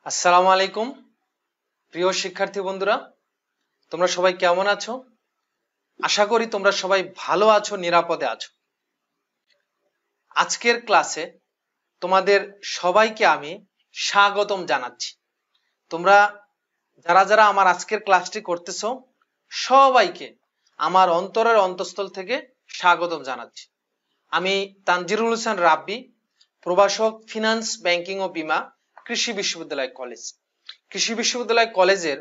আসসালামু আলাইকুম প্রিয় শিক্ষার্থী বন্ধুরা, তোমরা সবাই কেমন আছো? আশা করি তোমরা সবাই ভালো আছো, নিরাপদে আছো। আজকের ক্লাসে তোমাদের সবাইকে আমি স্বাগতম জানাচ্ছি। তোমরা যারা যারা আমার আজকের ক্লাসটি করতেছো সবাইকে আমার অন্তরের অন্তঃস্থল থেকে স্বাগতম জানাচ্ছি। আমি তানজিরুল হোসেন রাব্বি, প্রভাষক, ফিনান্স, ব্যাংকিং ও বীমা, কৃষি বিশ্ববিদ্যালয় কলেজ। কৃষি বিশ্ববিদ্যালয় কলেজের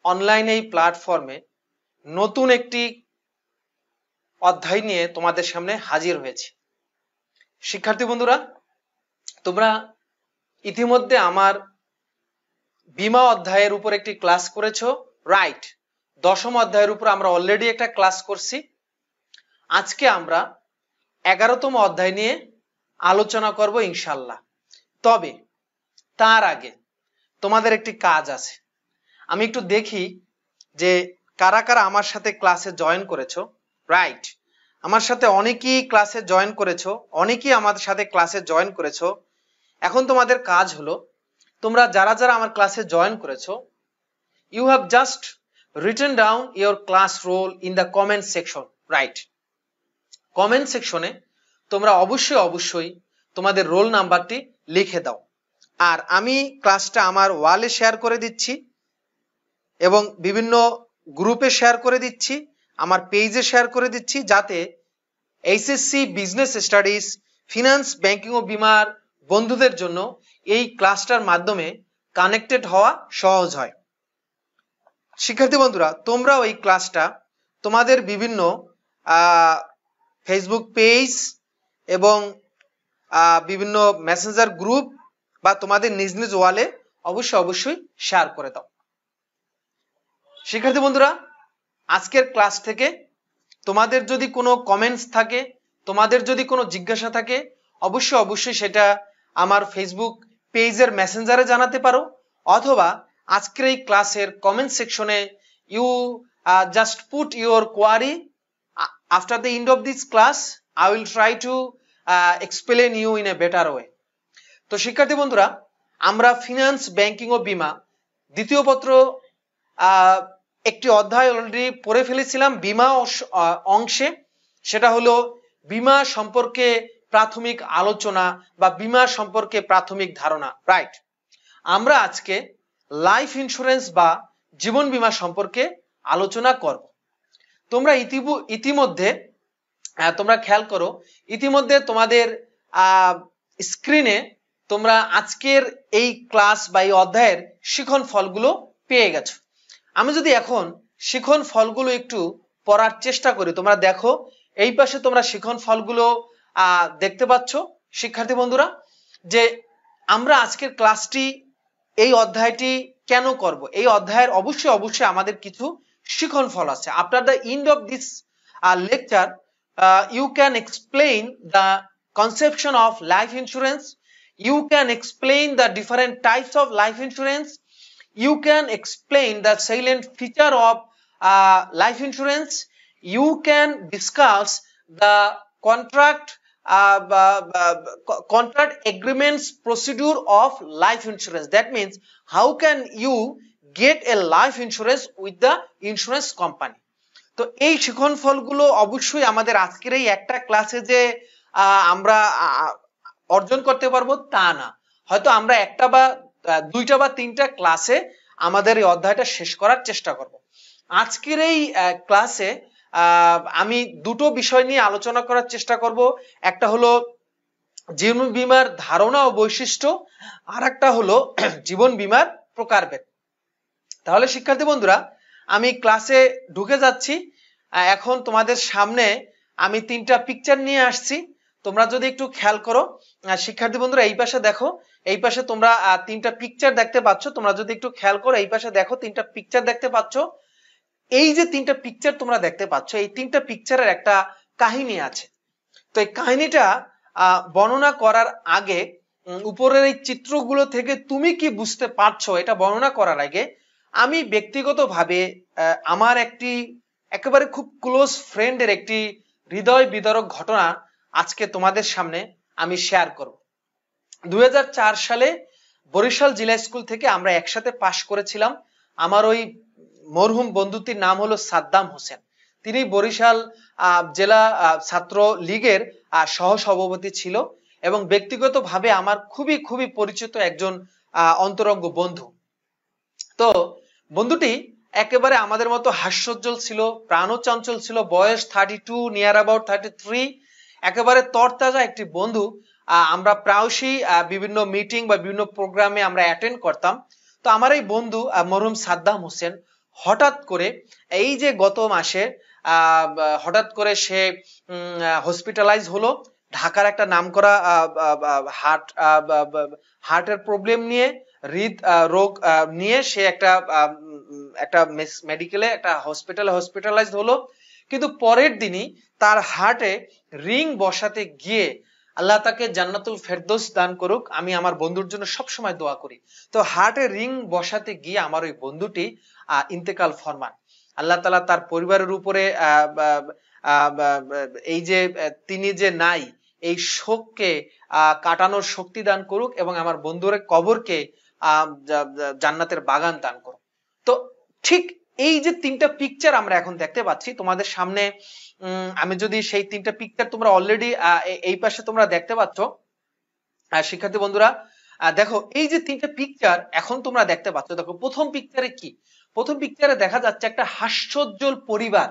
অনলাইন এই প্ল্যাটফর্মে নতুন একটি অধ্যায় নিয়ে তোমাদের সামনে হাজির হয়েছি। শিক্ষার্থী বন্ধুরা, তোমরা ইতিমধ্যে আমার বীমা অধ্যায়ের উপর একটি ক্লাস করেছো, রাইট? দশম অধ্যায়ের উপর আমরা অলরেডি একটা ক্লাস করছি। আজকে আমরা 11তম অধ্যায় নিয়ে আলোচনা করব ইনশাল্লাহ। তবে তার আগে তোমাদের একটি কাজ আছে। আমি একটু দেখি যে কারা কারা আমার সাথে ক্লাসে জয়েন করেছো, রাইট? আমার সাথে অনেকেই ক্লাসে জয়েন করেছো, অনেকেই আমার সাথে ক্লাসে জয়েন করেছো। এখন তোমাদের কাজ হলো, তোমরা যারা যারা আমার ক্লাসে জয়েন করেছো, you have just written down your class roll in the comment section, right? Comment সেকশনে তোমরা অবশ্যই তোমাদের রোল নাম্বারটি লিখে দাও। আর আমি ক্লাসটা আমার ওয়ালে শেয়ার করে দিচ্ছি এবং বিভিন্ন গ্রুপে শেয়ার করে দিচ্ছি, আমার পেজে শেয়ার করে দিচ্ছি, যাতে HSC business studies, finance, banking ও বীমার বন্ধুদের জন্য এই ক্লাসটার মাধ্যমে কানেক্টেড হওয়া সহজ হয়। শিক্ষার্থী বন্ধুরা, তোমরাও এই ক্লাসটা তোমাদের বিভিন্ন ফেসবুক পেজ এবং বিভিন্ন মেসেঞ্জার গ্রুপ বা তোমাদের নিজ নিজ ওয়ালে অবশ্যই শেয়ার করে দাও। শিক্ষার্থী বন্ধুরা, আজকের ক্লাস থেকে তোমাদের যদি কোনো কমেন্টস থাকে, তোমাদের যদি কোনো জিজ্ঞাসা থাকে, অবশ্যই সেটা আমার ফেসবুক পেজের মেসেঞ্জারে জানাতে পারো, অথবা আজকের এই ক্লাসের কমেন্ট সেকশনে you just put your query. After the end of this class I will try to explain you in a better way. তো শিক্ষার্থী বন্ধুরা, আমরা ফিনান্স, ব্যাংকিং ও বীমা দ্বিতীয় পত্র একটি অধ্যায় অলরেডি পড়ে ফেলেছিলাম বীমা অংশে। সেটা হলো বীমা সম্পর্কে প্রাথমিক আলোচনা বা বীমা সম্পর্কে প্রাথমিক ধারণা, রাইট? আমরা আজকে লাইফ ইন্স্যুরেন্স বা জীবন বীমা সম্পর্কে আলোচনা করব। তোমরা ইতিমধ্যে তোমরা খেয়াল করো, ইতিমধ্যে তোমাদের স্ক্রিনে তোমরা আজকের এই ক্লাস বা এই অধ্যায়ের শিখন ফলগুলো পেয়ে গেছো। আমি যদি এখন শিখন ফলগুলো একটু পড়ার চেষ্টা করি, তোমরা দেখো এই পাশে তোমরা শিখন ফলগুলো দেখতে পাচ্ছ। শিক্ষার্থী বন্ধুরা, যে আমরা আজকের ক্লাসটি, এই অধ্যায়টি কেন করব, এই অধ্যায়ের অবশ্যই আমাদের কিছু শিখন ফল আছে। After the end of this lecture you can explain the conception of life insurance, you can explain the different types of life insurance, you can explain the salient feature of life insurance, you can discuss the contract agreements procedure of life insurance. That means how can you get a life insurance with the insurance company. তো এই শিখন ফলগুলো অবশ্যই আমাদের আজকের এই একটা ক্লাসে যে আমরা অর্জন করতে পারবো তা না, হয়তো আমরা একটা বা দুইটা বা তিনটা ক্লাসে আমাদের এই অধ্যায়টা শেষ করার চেষ্টা করব। আজকের এই ক্লাসে আমি দুটো বিষয় নিয়ে আলোচনা করার চেষ্টা করব। একটা হলো জীবন বীমার ধারণা ও বৈশিষ্ট্য, আর একটা হলো জীবন বীমার প্রকারভেদ। তাহলে শিক্ষার্থী বন্ধুরা, আমি ক্লাসে ঢুকে যাচ্ছি। এখন তোমাদের সামনে আমি তিনটা পিকচার নিয়ে আসছি, তোমরা যদি একটু খেয়াল করো। শিক্ষার্থী বন্ধুরা, এই পাশে দেখো, এই পাশে তোমরা তিনটা পিকচার দেখতে পাচ্ছ। তোমরা যদি একটু খেয়াল করো, এই পাশে দেখো তিনটা পিকচার দেখতে পাচ্ছ। এই যে তিনটা পিকচার তোমরা দেখতে পাচ্ছ, এই তিনটা পিকচারের একটা কাহিনী আছে। তো এই কাহিনীটা বর্ণনা করার আগে, উপরের এই চিত্রগুলো থেকে তুমি কি বুঝতে পারছো এটা বর্ণনা করার আগে, আমি ব্যক্তিগতভাবে আমার একটি একেবারে খুব ক্লোজ ফ্রেন্ডের একটি হৃদয় বিদারক ঘটনা আজকে তোমাদের সামনে আমি শেয়ার করব। 2004 সালে বরিশাল জেলা স্কুল থেকে আমরা একসাথে পাশ করেছিলাম। আমার ওই মরহুম বন্ধুটির নাম হলো সাদ্দাম হোসেন। তিনি বরিশাল জেলা ছাত্র লীগের সহসভাপতি ছিল এবং ব্যক্তিগতভাবে আমার খুবই খুবই পরিচিত একজন অন্তরঙ্গ বন্ধু। তো বন্ধুটি একেবারে আমাদের মতো হাস্যোজ্জ্বল ছিল, প্রাণচঞ্চল ছিল, বয়স 32 নিয়ার অ্যাবাউট 33, একেবারে তরতাজা একটি বন্ধু। আমরা প্রায়শই বিভিন্ন মিটিং বা বিভিন্ন প্রোগ্রামে আমরা অ্যাটেন্ড করতাম। তো আমার এই বন্ধু মরহুম সাদ্দাম হোসেন হঠাৎ করে এই যে গত মাসে হঠাৎ করে সে হসপিটালাইজ হলো। ঢাকার একটা নামকরা হার্টের প্রবলেম নিয়ে, হৃদ রোগ নিয়ে সে একটা মেডিকেলে একটা হসপিটালাইজ হলো। কিন্তু পরের দিনই তার হার্টে রিং বসাতে গিয়ে, আল্লাহ তাকে জান্নাতুল ফেরদৌস দান করুক, আমি আমার বন্ধুর জন্য সবসময় দোয়া করি। তো হার্টে রিং বসাতে গিয়ে আমার ওই বন্ধুটি ইন্তেকাল ফরমান। আল্লাহ তাআলা তার পরিবারের উপরে এই যে তিনি যে নাই, এই শোককে কাটানোর শক্তি দান করুক এবং আমার বন্ধুর কবরকে জান্নাতের বাগান দান করুক। তো ঠিক এই যে তিনটা পিকচার আমরা এখন দেখতে পাচ্ছি তোমাদের সামনে, আমি যদি সেই তিনটা পিকচার তোমরা অলরেডি এই পাশে তোমরা দেখতে পাচ্ছ শিক্ষার্থী বন্ধুরা, দেখো এই যে তিনটা পিকচার এখন তোমরা দেখতে পাচ্ছ। দেখো প্রথম পিকচারে কি, প্রথম পিকচারে দেখা যাচ্ছে একটা হাস্যোজ্জ্বল পরিবার,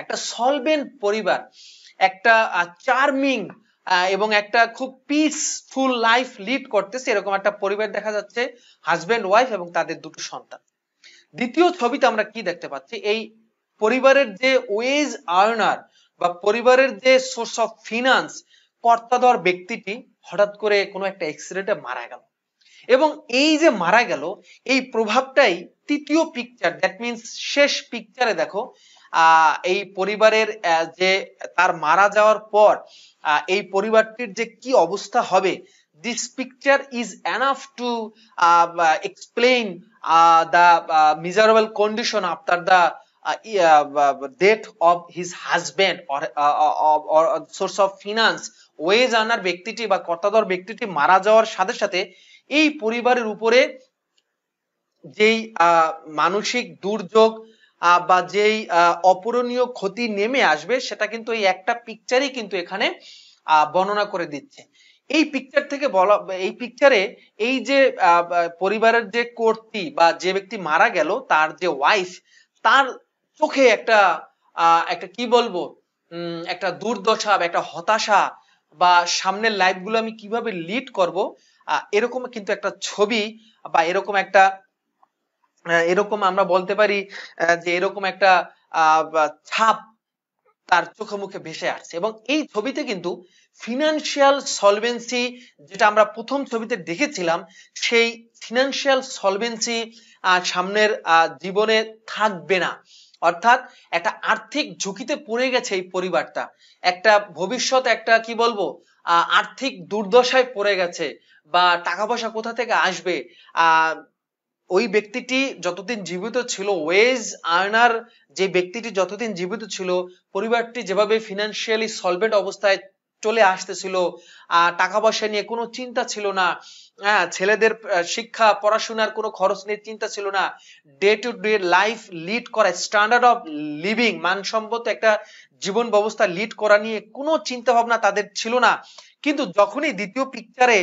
একটা সলভেন্ট পরিবার, একটা চার্মিং এবং একটা খুব পিসফুল লাইফ লিড করতেছে এরকম একটা পরিবার দেখা যাচ্ছে, হাজবেন্ড ওয়াইফ এবং তাদের দুটো সন্তান। দ্বিতীয় ছবিতে আমরা কি দেখতে পাচ্ছি, এই পরিবারের যে ওয়েজ আর্নার বা পরিবারের যে সোর্স অফ ফিনান্স কর্তাধর ব্যক্তিটি হঠাৎ করে কোনো একটা অ্যাক্সিডেন্টে মারা গেল। এবং এই যে মারা গেল এই প্রভাবটাই তৃতীয় পিকচার, দ্যাট মিনস শেষ পিকচারে দেখো এই পরিবারের যে তার মারা যাওয়ার পর এই পরিবারটির যে কি অবস্থা হবে। This picture is enough to explain the miserable condition after the death of his husband or source of finance, wage earner ব্যক্তিটি বা কর্তাধর ব্যক্তিটি মারা যাওয়ার সাথে সাথে এই পরিবারের উপরে যেই মানসিক দুর্যোগ বা যেই অপূরণীয় ক্ষতি নেমে আসবে সেটা কিন্তু এই একটা পিকচারই কিন্তু এখানে বর্ণনা করে দিচ্ছে। এই পিকচার থেকে বলা, এই পিকচারে এই যে পরিবারের যে কর্ত্রী বা যে ব্যক্তি মারা গেল তার যে ওয়াইফ, তার চোখে একটা কি বলবো, একটা দুর্দশা, একটা হতাশা, বা সামনের লাইফ গুলো আমি কিভাবে লিড করব, এরকম কিন্তু একটা ছবি বা এরকম আমরা বলতে পারি যে এরকম একটা ছাপ তার চোখে মুখে ভেসে আসছে। এবং এই ছবিতে কিন্তু ফিনান্সিয়াল সলভেন্সি যেটা আমরা প্রথম ছবিতে দেখেছিলাম, সেই ফিনান্সিয়াল সলভেন্সি সামনের জীবনে থাকবে না। অর্থাৎ একটা আর্থিক ঝুঁকিতে পড়ে গেছে এই পরিবারটা, একটা ভবিষ্যৎ একটা কি বলবো আর্থিক দুর্দশায় পড়ে গেছে, বা টাকা পয়সা কোথা থেকে আসবে। ওই ব্যক্তিটি যতদিন জীবিত ছিল, ওয়েজ আর্নার যে ব্যক্তিটি যতদিন জীবিত ছিল, পরিবারটি যেভাবে ফিনান্সিয়ালি সলভেন্ট অবস্থায় চলে আসতেছিল, টাকা পয়সা নিয়ে কোনো চিন্তা ছিল না, ছেলেদের শিক্ষা পড়াশোনার কোনো খরচ নিয়ে চিন্তা ছিল না, day to day life lead করা, স্ট্যান্ডার্ড অফ লিভিং, মানসম্মত একটা জীবন ব্যবস্থা লিড করা নিয়ে কোনো চিন্তা ভাবনা তাদের ছিল না। কিন্তু যখনই দ্বিতীয় পিকচারে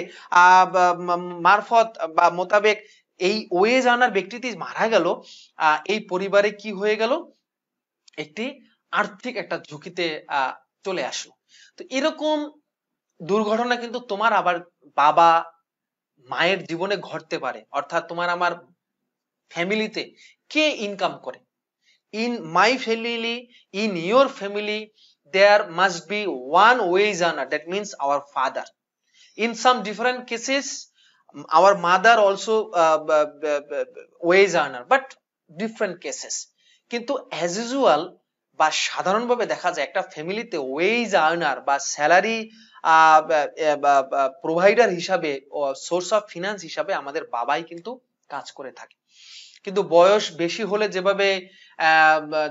মারফত বা মোতাবেক এই ওয়েজ আর্নার ব্যক্তিটি মারা গেল, এই পরিবারে কি হয়ে গেল, একটি আর্থিক একটা ঝুঁকিতে চলে আসলো। তো এরকম দুর্ঘটনা কিন্তু তোমার আবার বাবা মায়ের জীবনে ঘটতে পারে। অর্থাৎ তোমার আমার ফ্যামিলিতে কে ইনকাম করে, in my family, in your family there must be one wage earner, that means our father. In some different cases our mother also wage earner, but different cases. কিন্তু as usual বা সাধারণভাবে দেখা যায় একটা ফ্যামিলিতে wedge earner বা salary provider হিসাবে, source of finance হিসাবে আমাদের বাবাই কিন্তু কাজ করে থাকে। কিন্তু বয়স বেশি হলে যেভাবে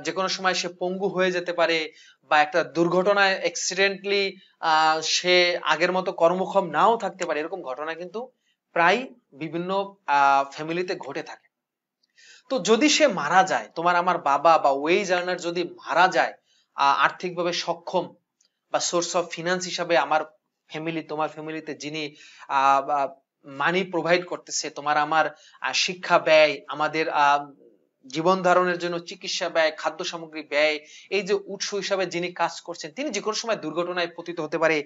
যে কোনো সময় সে পঙ্গু হয়ে যেতে পারে, বা একটা দুর্ঘটনায় অ্যাক্সিডেন্টলি সে আগের মতো কর্মক্ষম নাও থাকতে পারে, এরকম ঘটনা কিন্তু প্রায় বিভিন্ন ফ্যামিলিতে ঘটে থাকে। তো যদি সে মারা যায়, তোমার আমার বাবা বা ওয়েজ আর্নার যদি মারা যায়, আর্থিকভাবে সক্ষম বা সোর্স অফ ফিনান্স হিসাবে আমার ফ্যামিলি, তোমার ফ্যামিলিতে যিনি মানি প্রোভাইড করতেছে, তোমার আমার শিক্ষা ব্যয়, আমাদের জীবন ধারণের জন্য চিকিৎসা ব্যয়, খাদ্য সামগ্রী ব্যয়, এই যে উৎস হিসাবে যিনি কাজ করছেন, তিনি যে কোনো সময় দুর্ঘটনায় পতিত হতে পারে,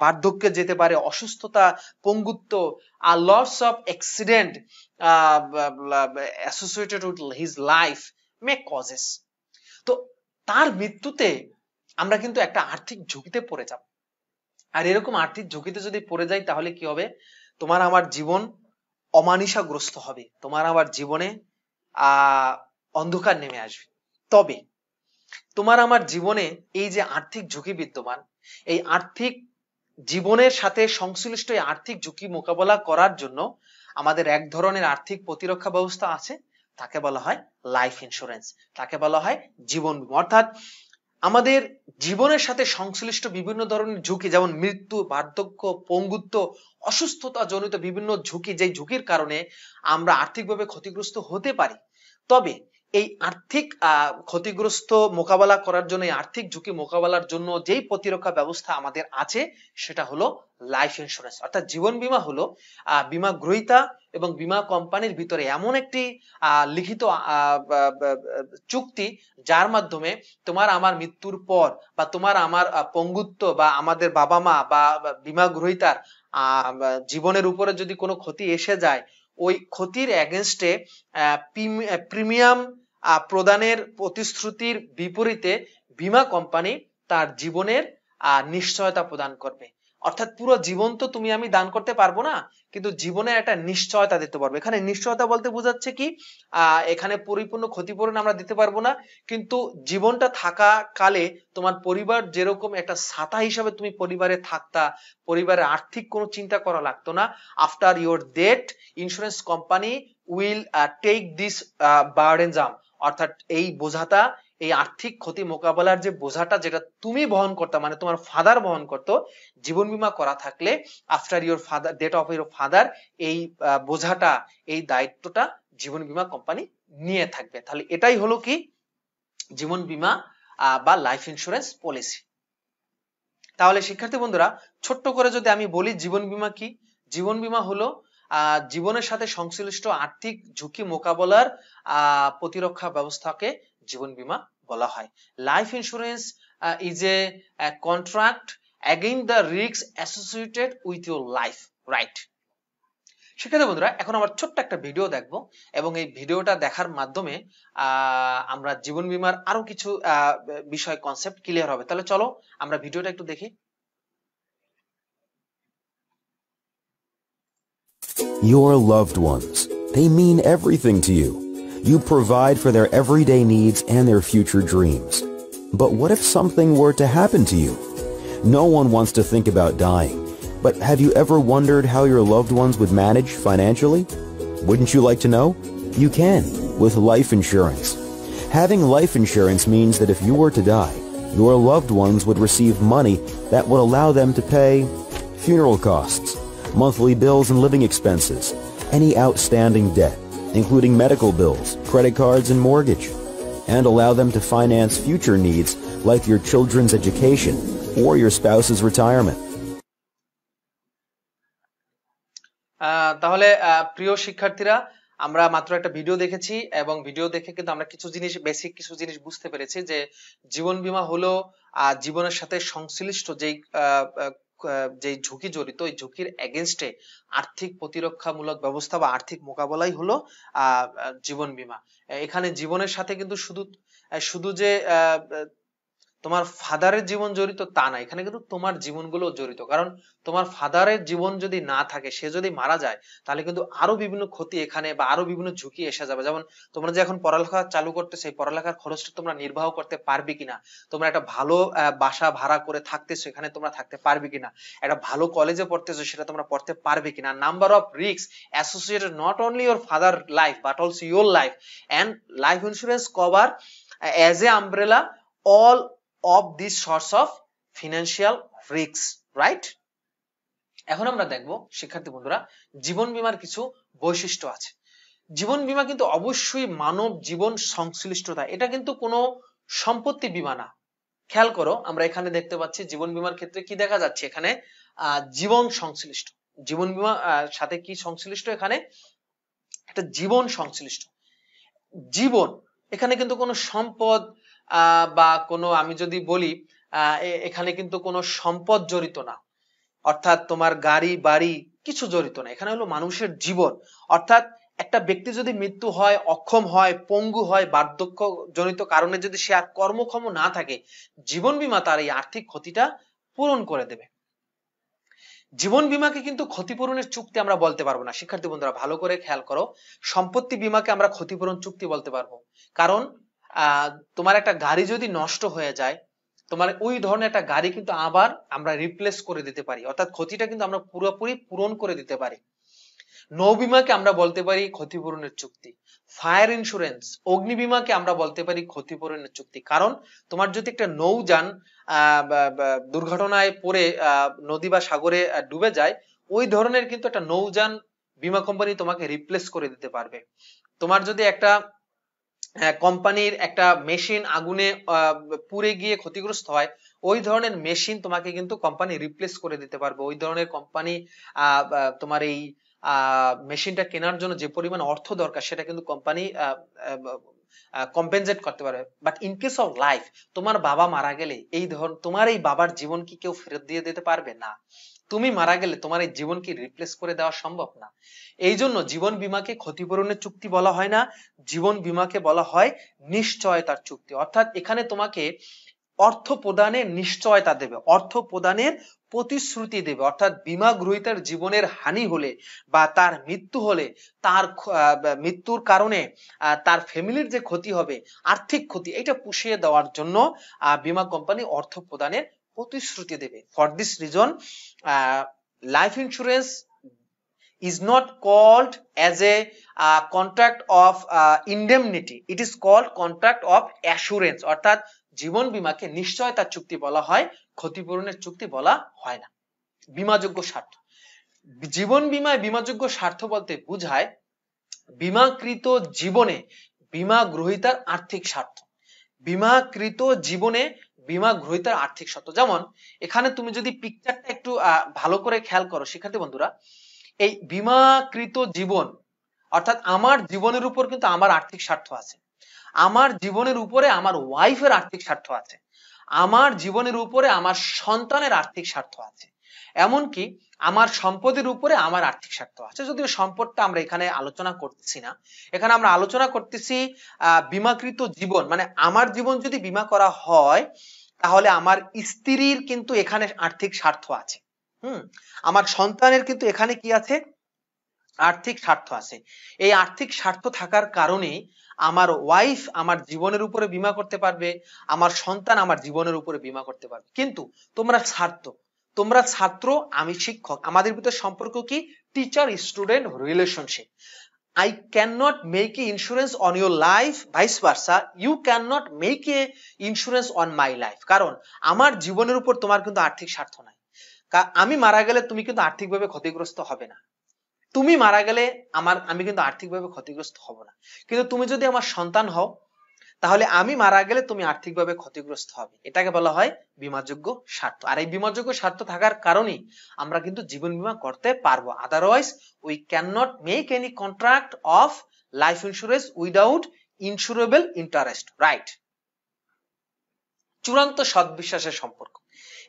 বার্ধক্যে যেতে পারে, অসুস্থতা, পঙ্গুত্ব, loss of accident associated with his life may causes. তো তার মৃত্যুতে আমরা কিন্তু একটা আর্থিক ঝুঁকিতে পড়ে যাব। আর এরকম আর্থিক ঝুঁকিতে যদি পড়ে যাই তাহলে কি হবে? তোমার আমার জীবন অমানিসাগ্রস্ত হবে, তোমার আমার জীবনে অন্ধকার নেমে আসবে। তবে তোমার আমার জীবনে এই যে আর্থিক ঝুঁকি বিদ্যমান, এই আর্থিক জীবনের সাথে সংশ্লিষ্ট এই আর্থিক ঝুঁকি মোকাবেলা করার জন্য আমাদের এক ধরনের আর্থিক প্রতিরক্ষা ব্যবস্থা আছে, তাকে বলা হয় লাইফ ইন্স্যুরেন্স, তাকে বলা হয় জীবন বীমা। অর্থাৎ আমাদের জীবনের সাথে সংশ্লিষ্ট বিভিন্ন ধরনের ঝুঁকি, যেমন মৃত্যু, বার্ধক্য, পঙ্গুত্ব, অসুস্থতা জনিত বিভিন্ন ঝুঁকি, যেই ঝুঁকির কারণে আমরা আর্থিকভাবে ক্ষতিগ্রস্ত হতে পারি, তবে এই আর্থিক ক্ষতিগ্রস্ত মোকাবেলা করার জন্য, এই আর্থিক ঝুঁকি মোকাবেলার জন্য যেই প্রতিরক্ষা ব্যবস্থা আমাদের আছে সেটা হলো লাইফ ইন্স্যুরেন্স। অর্থাৎ জীবন বীমা হলো বীমা গ্রহীতা এবং বীমা কোম্পানির ভিতরে এমন একটি লিখিত চুক্তি, যার মাধ্যমে তোমার আমার মৃত্যুর পর বা তোমার আমার পঙ্গুত্ব বা আমাদের বাবা মা বা বীমা গ্রহীতার জীবনের উপরে যদি কোনো ক্ষতি এসে যায়, ওই ক্ষতির এগেনস্টে প্রিমিয়াম প্রদানের প্রতিশ্রুতির বিপরীতে বীমা কোম্পানি তার জীবনের নিশ্চয়তা প্রদান করবে। অর্থাৎ পুরো জীবন তো তুমি আমি দান করতে পারবো না, কিন্তু জীবনের একটা নিশ্চয়তা দিতে পারবো। এখানে নিশ্চয়তা বলতে বোঝাচ্ছে কি, এখানে পরিপূর্ণ ক্ষতিপূরণ আমরা দিতে পারবো না, কিন্তু জীবনটা থাকা কালে তোমার পরিবার যেরকম একটা ছাতা হিসাবে তুমি পরিবারে থাকতা, পরিবারের আর্থিক কোনো চিন্তা করা লাগতো না, after your death insurance company will take this burdensome. অর্থাৎ এই বোঝাটা, এই আর্থিক ক্ষতি মোকাবেলার যে বোঝাটা, যেটা তুমি বহন করতে, মানে তোমার ফাদার বহন করতো, জীবন বীমা করা থাকলে after your father, date of your father, এই বোঝাটা, এই দায়িত্বটা জীবন বীমা কোম্পানি নিয়ে থাকবে। তাহলে এটাই হলো কি জীবন বীমা বা লাইফ ইন্স্যুরেন্স পলিসি। তাহলে শিক্ষার্থী বন্ধুরা, ছোট্ট করে যদি আমি বলি জীবন বীমা কি, জীবন বীমা হলো জীবনের সাথে সংশ্লিষ্ট আর্থিক ঝুঁকি মোকাবেলার প্রতিরক্ষা ব্যবস্থাকে জীবন বীমা বলা হয়। Life insurance is a contract against the risk associated with your life, right? শিক্ষার্থী বন্ধুরা, এখন আমরা ছোট্ট একটা ভিডিও দেখবো এবং এই ভিডিওটা দেখার মাধ্যমে আমরা জীবন বীমার আরো কিছু বিষয়, কনসেপ্ট ক্লিয়ার হবে। তাহলে চলো আমরা ভিডিওটা একটু দেখি। Your loved ones, they mean everything to you. You provide for their everyday needs and their future dreams. But what if something were to happen to you? No one wants to think about dying. But have you ever wondered how your loved ones would manage financially? Wouldn't you like to know? You can, with life insurance. Having life insurance means that if you were to die, your loved ones would receive money that would allow them to pay funeral costs, monthly bills and living expenses, any outstanding debt, including medical bills, credit cards, and mortgage, and allow them to finance future needs like your children's education or your spouse's retirement. তাহলে প্রিয় শিক্ষার্থীরা, আমরা মাত্র একটা video দেখেছি এবং video দেখে কিন্তু আমরা কিছু জিনিস, বেসিক কিছু জিনিস বুঝতে পেরেছি যে জীবন বীমা হলো জীবনের সাথে সংশ্লিষ্ট যেই ঝুঁকি জড়িত, ওই ঝুঁকির এগেনস্টে আর্থিক প্রতিরক্ষামূলক ব্যবস্থা বা আর্থিক মোকাবেলাই হলো জীবন বীমা। এখানে জীবনের সাথে কিন্তু শুধু যে তোমার ফাদারের জীবন জড়িত তা না, এখানে কিন্তু তোমার জীবনগুলো জড়িত। কারণ তোমার ফাদারের জীবন যদি না থাকে, সে যদি মারা যায়, তাহলে কিন্তু আরো বিভিন্ন ক্ষতি এখানে বা আরো বিভিন্ন ঝুঁকি এসে যাবে। যেমন তোমরা যে এখন পড়ালেখা চালু করতেছো, এই পড়ালেখার খরচটা তোমরা নির্বাহ করতে পারবে কিনা, তোমরা একটা ভালো বাসা ভাড়া করে থাকতেছো, এখানে তোমরা থাকতে পারবে কিনা, একটা ভালো কলেজে পড়তেছো, সেটা তোমরা পড়তে পারবে কিনা। Number of risk associated not only your father life but also your life, and life insurance cover as a umbrella all of these sorts of financial risks, right? এখন আমরা দেখব শিক্ষার্থী বন্ধুরা জীবন বীমার কিছু বৈশিষ্ট্য আছে। জীবন বীমা কিন্তু অবশ্যই মানব জীবন সংশ্লিষ্টতা, এটা কিন্তু কোনো সম্পত্তি বীমা না। খেয়াল করো, আমরা এখানে দেখতে পাচ্ছি জীবন বীমার ক্ষেত্রে কি দেখা যাচ্ছে, এখানে জীবন সংশ্লিষ্ট। জীবন বীমা সাথে কি সংশ্লিষ্ট, এখানে একটা জীবন সংশ্লিষ্ট। জীবন এখানে কিন্তু কোনো সম্পদ বা কোনো, আমি যদি বলি এখানে কিন্তু কোনো সম্পদ জড়িত না, অর্থাৎ তোমার গাড়ি বাড়ি কিছু জড়িত না। এখানে হলো মানুষের জীবন, অর্থাৎ একটা ব্যক্তি যদি মৃত্যু হয়, অক্ষম হয়, পঙ্গু হয়, বার্ধক্য জনিত কারণে যদি সে আর কর্মক্ষম না থাকে, জীবন বীমা তার এই আর্থিক ক্ষতিটা পূরণ করে দেবে। জীবন বীমাকে কিন্তু ক্ষতিপূরণের চুক্তি আমরা বলতে পারবো না। শিক্ষার্থী বন্ধুরা ভালো করে খেয়াল করো, সম্পত্তি বীমাকে আমরা ক্ষতিপূরণ চুক্তি বলতে পারবো, কারণ তোমার একটা গাড়ি যদি নষ্ট হয়ে যায়, তোমার ওই ধরনের একটা গাড়ি কিন্তু আবার আমরা রিপ্লেস করে দিতে পারি, অর্থাৎ ক্ষতিটা কিন্তু আমরা পুরোপুরি পূরণ করে দিতে পারি। নৌ বীমাকে আমরা বলতে পারি ক্ষতিপূরণের চুক্তি। ফায়ার ইন্স্যুরেন্স, অগ্নি বীমাকে আমরা বলতে পারি ক্ষতিপূরণের চুক্তি, কারণ তোমার যদি একটা নৌযান দুর্ঘটনায় পড়ে নদী বা সাগরে ডুবে যায়, ওই ধরনের কিন্তু একটা নৌযান বীমা কোম্পানি তোমাকে রিপ্লেস করে দিতে পারবে। তোমার যদি একটা কোম্পানির একটা মেশিন আগুনে পুড়ে গিয়ে ক্ষতিগ্রস্ত হয়, ওই ধরনের মেশিন তোমাকে কিন্তু কোম্পানি রিপ্লেস করে দিতে পারবে। ওই ধরনের কোম্পানি তোমার এই মেশিনটা কেনার জন্য যে পরিমাণ অর্থ দরকার সেটা কিন্তু কোম্পানি কম্পেনসেট করতে পারবে। But in case of life, তোমার বাবা মারা গেলে এই ধর তোমার এই বাবার জীবন কি কেউ ফেরত দিয়ে দিতে পারবে না। তুমি মারা গেলে তোমার এই জীবন কি রিপ্লেস করে দেওয়া সম্ভব না। এই জন্য জীবন বীমাকে ক্ষতিপূরণের চুক্তি বলা হয় না, জীবন বীমাকে বলা হয় নিশ্চয়তার চুক্তি। অর্থাৎ এখানে তোমাকে অর্থ প্রদানের নিশ্চয়তা দেবে, অর্থ প্রদানের প্রতিশ্রুতি দেবে। অর্থাৎ বীমা গ্রহীতার জীবনের হানি হলে বা তার মৃত্যু হলে, তার মৃত্যুর কারণে তার ফ্যামিলির যে ক্ষতি হবে, আর্থিক ক্ষতি, এটা পুষিয়ে দেওয়ার জন্য বীমা কোম্পানি অর্থ প্রদানের প্রতিশ্রুতি দেবে। For this reason life insurance is not called as a contract of indemnity, it is called contract of assurance। অর্থাৎ জীবন বীমাকে নিশ্চয়তার চুক্তি বলা হয়, ক্ষতিপূরণের চুক্তি বলা হয় না। বীমাযোগ্য স্বার্থ, জীবন বীমায় বীমাযোগ্য স্বার্থ বলতে বোঝায় বীমাকৃত জীবনে বীমা গ্রহীতার আর্থিক স্বার্থ। বীমাকৃত জীবনে বীমা গ্রহীতার আর্থিক স্বার্থ, যেমন এখানে তুমি যদি পিকচারটা একটু ভালো করে খেয়াল করো শিক্ষার্থী বন্ধুরা, এই বীমাকৃত জীবন অর্থাৎ আমার জীবনের উপর কিন্তু আমার আর্থিক স্বার্থ আছে, আমার জীবনের উপরে আমার ওয়াইফের আর্থিক স্বার্থ আছে, আমার জীবনের উপরে আমার সন্তানের আর্থিক স্বার্থ আছে, এমনকি আমার সম্পদের উপরে আমার আর্থিক স্বার্থ আছে। যদিও সম্পদটা আমরা এখানে আলোচনা করতেছি না, এখানে আমরা আলোচনা করতেছি বীমাকৃত জীবন, মানে আমার জীবন যদি বীমা করা হয় তাহলে আমার স্ত্রীর কিন্তু এখানে আর্থিক স্বার্থ আছে, আমার সন্তানের কিন্তু এখানে কি আছে, আর্থিক স্বার্থ আছে। এই আর্থিক স্বার্থ থাকার কারণে আমার ওয়াইফ আমার জীবনের উপরে বীমা করতে পারবে, আমার সন্তান আমার জীবনের উপরে বীমা করতে পারবে। কিন্তু তোমরা ছাত্র আমি শিক্ষক, আমাদের ভিতরে সম্পর্ক কি, teacher student relationship. I cannot make a insurance on your life, vice versa you cannot make a insurance on my life, কারণ আমার জীবনের উপর তোমার কিন্তু আর্থিক স্বার্থ নাই। আমি মারা গেলে তুমি কিন্তু আর্থিকভাবে ক্ষতিগ্রস্ত হবে না, তুমি মারা গেলে আমি কিন্তু আর্থিকভাবে ক্ষতিগ্রস্ত হব না। কিন্তু তুমি যদি আমার সন্তান হও তাহলে আমি মারা গেলে তুমি আর্থিকভাবে ক্ষতিগ্রস্ত হবে। এটাকে বলা হয় বীমাযোগ্য স্বার্থ। আর এই বীমাযোগ্য স্বার্থ থাকার কারণেই আমরা কিন্তু জীবন বীমা করতে পারবো, otherwise we can not make any contract of life insurance without insurable interest, right. চূড়ান্ত সদ্বিশ্বাসের সম্পর্ক,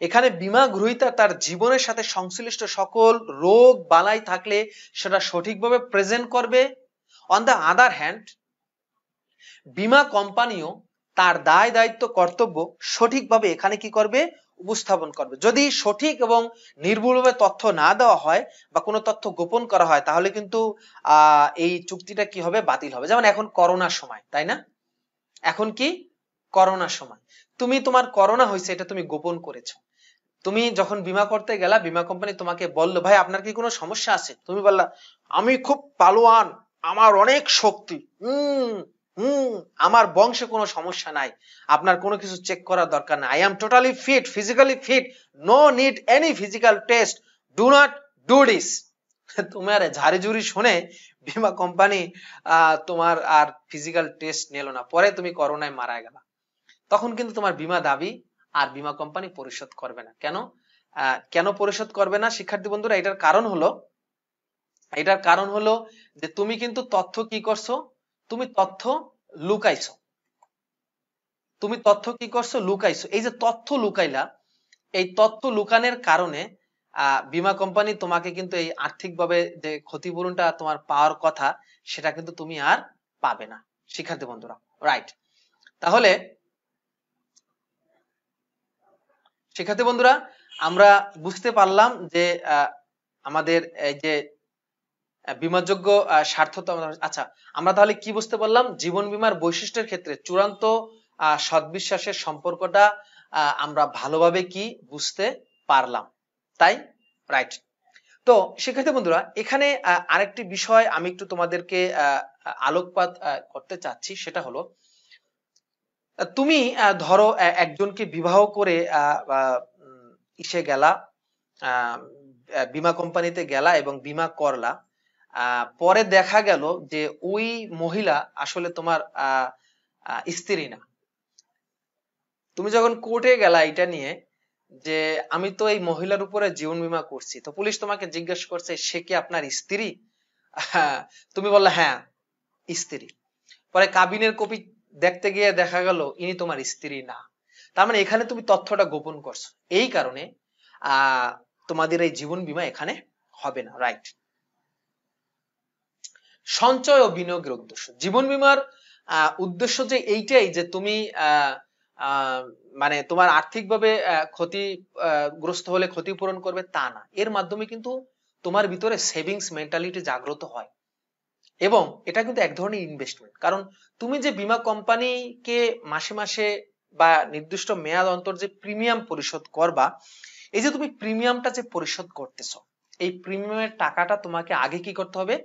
এখানে বীমা গ্রহীতা তার জীবনের সাথে সংশ্লিষ্ট সকল রোগ বালাই থাকলে সেটা সঠিকভাবে প্রেজেন্ট করবে। অন দ্য আদার হ্যান্ড বীমা কোম্পানিও তার দায় দায়িত্ব কর্তব্য সঠিকভাবে এখানে কি করবে, উপস্থাপন করবে। যদি সঠিক এবং নির্ভুলভাবে তথ্য না দেওয়া হয় বা কোনো তথ্য গোপন করা হয় তাহলে কিন্তু এই চুক্তিটা কি হবে, বাতিল হবে। যেমন এখন করোনার সময়, তাই না, এখন কি করোনার সময় তুমি তোমার করোনা হয়েছে এটা তুমি গোপন করেছো, তুমি যখন বীমা করতে গেলা বীমা কোম্পানি তোমাকে বললো ভাই আপনার কি কোনো সমস্যা আছে, তুমি বললা আমি খুব পালোয়ান, আমার অনেক শক্তি, আমার বংশে কোনো সমস্যা নাই, আপনার কোনো কিছু চেক করার দরকার নাই, I am totally fit, physically fit, no need any physical test, do not do this. তোমার ঝাড়ি ঝুড়ি শুনে বীমা কোম্পানি তোমার আর ফিজিক্যাল টেস্ট নিল না, পরে তুমি করোনায় মারা গেলা, তখন কিন্তু তোমার বীমা দাবি আর বীমা কোম্পানি পরিশোধ করবে না। কেন কেন পরিশোধ করবে না শিক্ষার্থী বন্ধুরা? এটার কারণ হলো যে তুমি কিন্তু তথ্য কি করছো, তুমি তথ্য লুকাইছো। এই যে তথ্য লুকাইলা, এই তথ্য লুকানোর কারণে বীমা কোম্পানি তোমাকে কিন্তু এই আর্থিকভাবে যে ক্ষতিপূরণটা তোমার পাওয়ার কথা, সেটা কিন্তু তুমি আর পাবে না শিক্ষার্থী বন্ধুরা, রাইট? তাহলে শিক্ষার্থী বন্ধুরা আমরা বুঝতে পারলাম যে আমাদের এই যে বীমাযোগ্য স্বার্থতা। আচ্ছা, আমরা তাহলে কি বুঝতে পারলাম? জীবন বীমার বৈশিষ্ট্যের ক্ষেত্রে চূড়ান্ত সৎবিশ্বাসের সম্পর্কটা আমরা ভালোভাবে কি বুঝতে পারলাম, তাই? রাইট। তো শিক্ষার্থী বন্ধুরা এখানে আরেকটি বিষয় আমি একটু তোমাদেরকে আলোকপাত করতে চাচ্ছি, সেটা হলো তুমি ধরো একজনকে বিবাহ করে ইসে গেলা, বীমা কোম্পানিতে গেলা এবং বীমা করলা, পরে দেখা গেল যে ওই মহিলা আসলে তোমার স্ত্রী না। তুমি যখন কোর্টে গেলা এটা নিয়ে যে আমি তো এই মহিলার উপরে জীবন বীমা করছি, তো পুলিশ তোমাকে জিজ্ঞেস করছে সে কি আপনার স্ত্রী? তুমি বললে হ্যাঁ স্ত্রী। পরে কাবিনের কপি দেখতে গিয়ে দেখা গেল ইনি তোমার স্ত্রী না। তার মানে এখানে তুমি তথ্যটা গোপন করছো, এই কারণে তোমাদের এই জীবন বীমা এখানে হবে না, রাইট? সঞ্চয় ও বিনিয়োগের উদ্দেশ্য। জীবন বীমার উদ্দেশ্য যে এইটাই যে তুমি মানে তোমার আর্থিকভাবে ক্ষতিগ্রস্ত হলে ক্ষতিপূরণ করবে তা না, এর মাধ্যমে কিন্তু তোমার ভিতরে সেভিংস মেন্টালিটি জাগ্রত হয় এবং এটা কিন্তু এক ধরনের ইনভেস্টমেন্ট। কারণ তুমি যে বীমা কোম্পানিকে মাসে মাসে বা নির্দিষ্ট মেয়াদ অন্তর যে প্রিমিয়াম পরিশোধ করবা, এই যে তুমি প্রিমিয়ামটা যে পরিশোধ করতেছো, এই প্রিমিয়ামের টাকাটা তোমাকে আগে কি করতে হবে?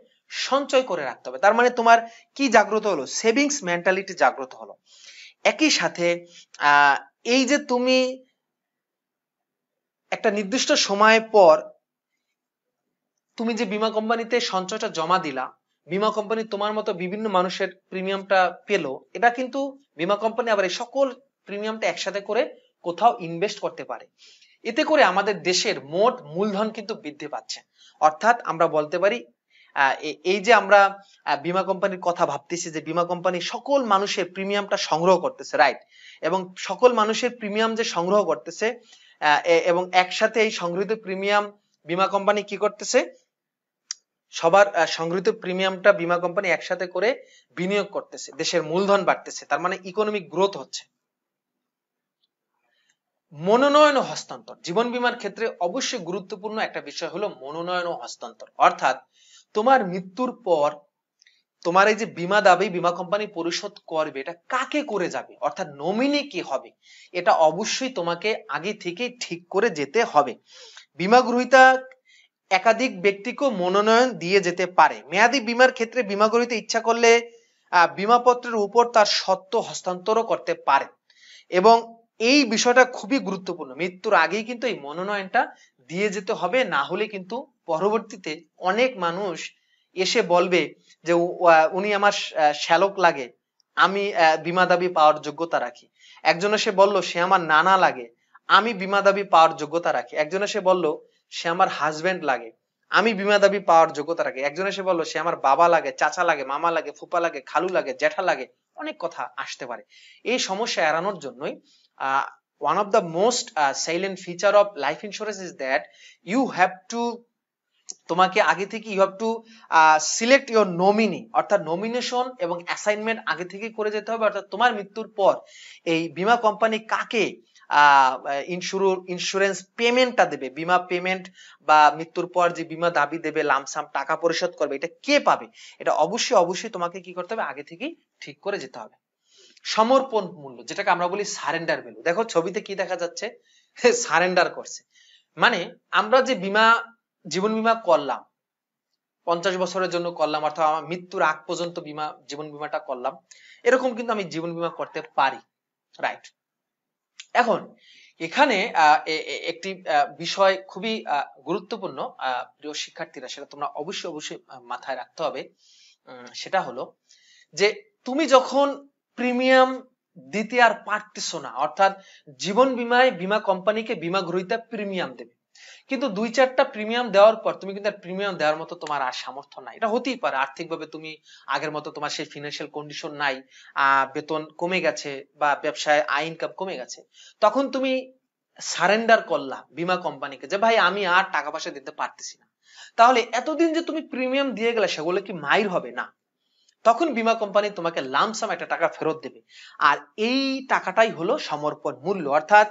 সঞ্চয় করে রাখতে হবে। তার মানে তোমার কি জাগ্রত হলো? সেভিংস মেন্টালিটি জাগ্রত হলো। একই সাথে এই যে তুমি একটা নির্দিষ্ট সময় পর তুমি যে বীমা কোম্পানিতে সঞ্চয়টা জমা দিলা, বীমা কোম্পানি তোমার মতো বিভিন্ন মানুষের প্রিমিয়ামটা পেলো, এটা কিন্তু বীমা কোম্পানি আবার এই সকল প্রিমিয়ামটা একসাথে করে কোথাও ইনভেস্ট করতে পারে। এতে করে আমাদের দেশের মোট মূলধন কিন্তু বৃদ্ধি পাচ্ছে। অর্থাৎ আমরা বলতে পারি এই যে আমরা বীমা কোম্পানির কথা ভাবতেছি যে বীমা কোম্পানি সকল মানুষের প্রিমিয়ামটা সংগ্রহ করতেছে, রাইট? এবং সকল মানুষের প্রিমিয়াম যে সংগ্রহ করতেছে এবং একসাথে এই সংগৃহীত প্রিমিয়াম বীমা কোম্পানি কি করতেছে? সবার সংগৃহীত প্রিমিয়ামটা বীমা কোম্পানি একসাথে করে বিনিয়োগ করতেছে, দেশের মূলধন বাড়তেছে, তার মানে ইকোনমিক গ্রোথ হচ্ছে। মনোনয়ন ও হস্তান্তর। জীবন বীমার ক্ষেত্রে অবশ্যই গুরুত্বপূর্ণ একটা বিষয় হলো মনোনয়ন ও হস্তান্তর। অর্থাৎ তোমার মৃত্যুর পর তোমার এই যে বীমা দাবি বীমা কোম্পানি পরিশোধ করবে, এটা কাকে করে যাবে, অর্থাৎ নমিনি কি হবে, এটা অবশ্যই তোমাকে আগে থেকে ঠিক করে যেতে হবে। বীমা গ্রহীতা একাধিক ব্যক্তিকে মনোনয়ন দিয়ে যেতে পারে। মেয়াদী বীমার ক্ষেত্রে বীমা গ্রহীতা ইচ্ছা করলে বীমাপত্রের উপর তার সত্ত্ব হস্তান্তরও করতে পারে এবং এই বিষয়টা খুবই গুরুত্বপূর্ণ। মৃত্যুর আগেই কিন্তু এই মনোনয়নটা দিয়ে যেতে হবে, না হলে কিন্তু পরবর্তীতে অনেক মানুষ এসে বলবে যে উনি আমার শ্যালক লাগে, আমি বীমা দাবি পাওয়ার যোগ্যতা রাখি। একজন এসে বলল সে আমার নানা লাগে, আমি বীমা দাবি পাওয়ার যোগ্যতা রাখি। একজন এসে বলল সে আমার হাজবেন্ড লাগে, আমি বীমা দাবি পাওয়ার যোগ্যতা রাখি। একজন এসে বলল সে আমার বাবা লাগে, চাচা লাগে, মামা লাগে, ফুপা লাগে, খালু লাগে, জ্যাঠা লাগে, অনেক কথা আসতে পারে। এই সমস্যা এড়ানোর জন্যই one of the most salient feature of life insurance is that you have to তোমাকে আগে থেকে you have to select your nominee, অর্থাৎ নমিনেশন এবং অ্যাসাইনমেন্ট আগে থেকে করে যেতে হবে। অর্থাৎ তোমার মৃত্যুর পর এই বীমা কোম্পানি কাকে ইন্স্যুরেন্স পেমেন্টটা দেবে, বীমা পেমেন্ট বা মৃত্যুর পর যে বীমা দাবি দেবে, লামসাম টাকা পরিশোধ করবে, এটা কে পাবে, এটা অবশ্যই তোমাকে কি করতে হবে? আগে থেকেই ঠিক করে যেতে হবে। সমর্পণ মূল্য, যেটাকে আমরা বলি সারেন্ডার ভ্যালু। দেখো ছবিতে কি দেখা যাচ্ছে? সারেন্ডার করছে, মানে আমরা যে জীবন বীমা করলাম 50 বছরের জন্য করলাম, অর্থাৎ আমার মৃত্যুর আগ পর্যন্ত জীবন বীমাটা করলাম, এরকম কিন্তু আমি জীবন বীমা করতে পারি, রাইট? এখন এখানে একটি বিষয় খুবই গুরুত্বপূর্ণ প্রিয় শিক্ষার্থীরা, সেটা তোমরা অবশ্যই মাথায় রাখতে হবে। সেটা হলো যে তুমি যখন প্রিমিয়াম দিতে আর পারতেছো না, অর্থাৎ জীবন বীমায় বীমা কোম্পানিকে বীমা গ্রহীতা প্রিমিয়াম দেবে, কিন্তু 2-4টা প্রিমিয়াম দেওয়ার পর তুমি কিন্তু প্রিমিয়াম দেওয়ার মতো তোমার আর সামর্থ্য নাই। এটা হতেই পারে আর্থিকভাবে তুমি আগের মতো তোমার সেই ফিনান্সিয়াল কন্ডিশন নাই, বেতন কমে গেছে বা ব্যবসায় আয় ইনকাম কমে গেছে, তখন তুমি সারেন্ডার করলা বীমা কোম্পানিকে যে ভাই আমি আর টাকা পয়সা দিতে পারতেছি না। তাহলে এতদিন যে তুমি প্রিমিয়াম দিয়ে গেলে সেগুলো কি মাইর হবে না? তখন বীমা কোম্পানি তোমাকে লামসাম একটা টাকা ফেরত দেবে, আর এই টাকাটাই হলো সমর্পণ মূল্য। অর্থাৎ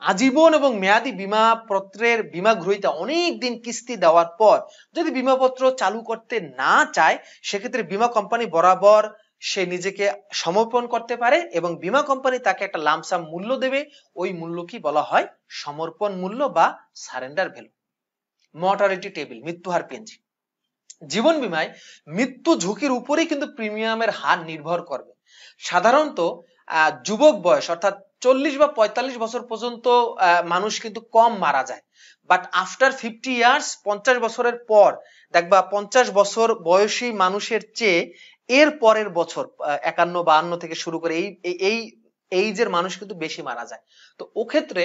আজীবন এবং মেয়াদী বীমা পত্রের বীমা গ্রহীতা অনেক দিন কিস্তি দেওয়ার পর যদি বীমাপত্র চালু করতে না চায়, সেক্ষেত্রে বীমা কোম্পানি বরাবর সে নিজেকে সমর্পণ করতে পারে এবং বীমা কোম্পানি তাকে একটা লামসাম মূল্য দেবে। ওই মূল্য কি বলা হয়? সমর্পণ মূল্য বা সারেন্ডার ভ্যালু। মর্টালিটি টেবিল, মৃত্যুহার পেঞ্জি। জীবন বীমায় মৃত্যু ঝুঁকির উপরেই কিন্তু প্রিমিয়ামের হার নির্ভর করবে। সাধারণত যুবক বয়স অর্থাৎ 40 বা 45 বছর পর্যন্ত মানুষ কিন্তু কম মারা যায়, বাট আফটার 50 ইয়ার্স, 50 বছরের পর দেখবা 50 বছর বয়সী মানুষের চেয়ে এর পরের বছর 51-52 থেকে শুরু করে এই এইজের মানুষ কিন্তু বেশি মারা যায়। তো ও ক্ষেত্রে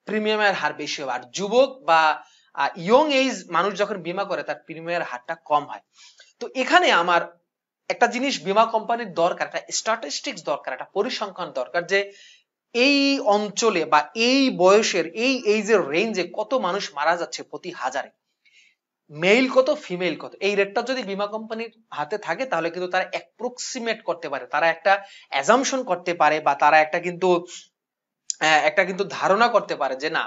প্রিমিয়ামের হার বেশি হবে। আর যুবক বা ইয়ং এজ মানুষ যখন বীমা করে তার প্রিমিয়ামের হারটা কম হয়। তো এখানে আমার একটা জিনিস বীমা কোম্পানির দরকার, একটা স্ট্যাটিস্টিক্স দরকার, একটা পরিসংখ্যান দরকার, যে এই অঞ্চলে বা এই বয়সের এই এইজের রেঞ্জে কত মানুষ মারা যাচ্ছে প্রতি হাজারে, মেল কত ফিমেল কত। এই রেটটা যদি বীমা কোম্পানির হাতে থাকে তাহলে কিন্তু তারা অ্যাপ্রক্সিমেট করতে পারে, তারা একটা অ্যাজাম্পশন করতে পারে, বা তারা একটা কিন্তু ধারণা করতে পারে যে না,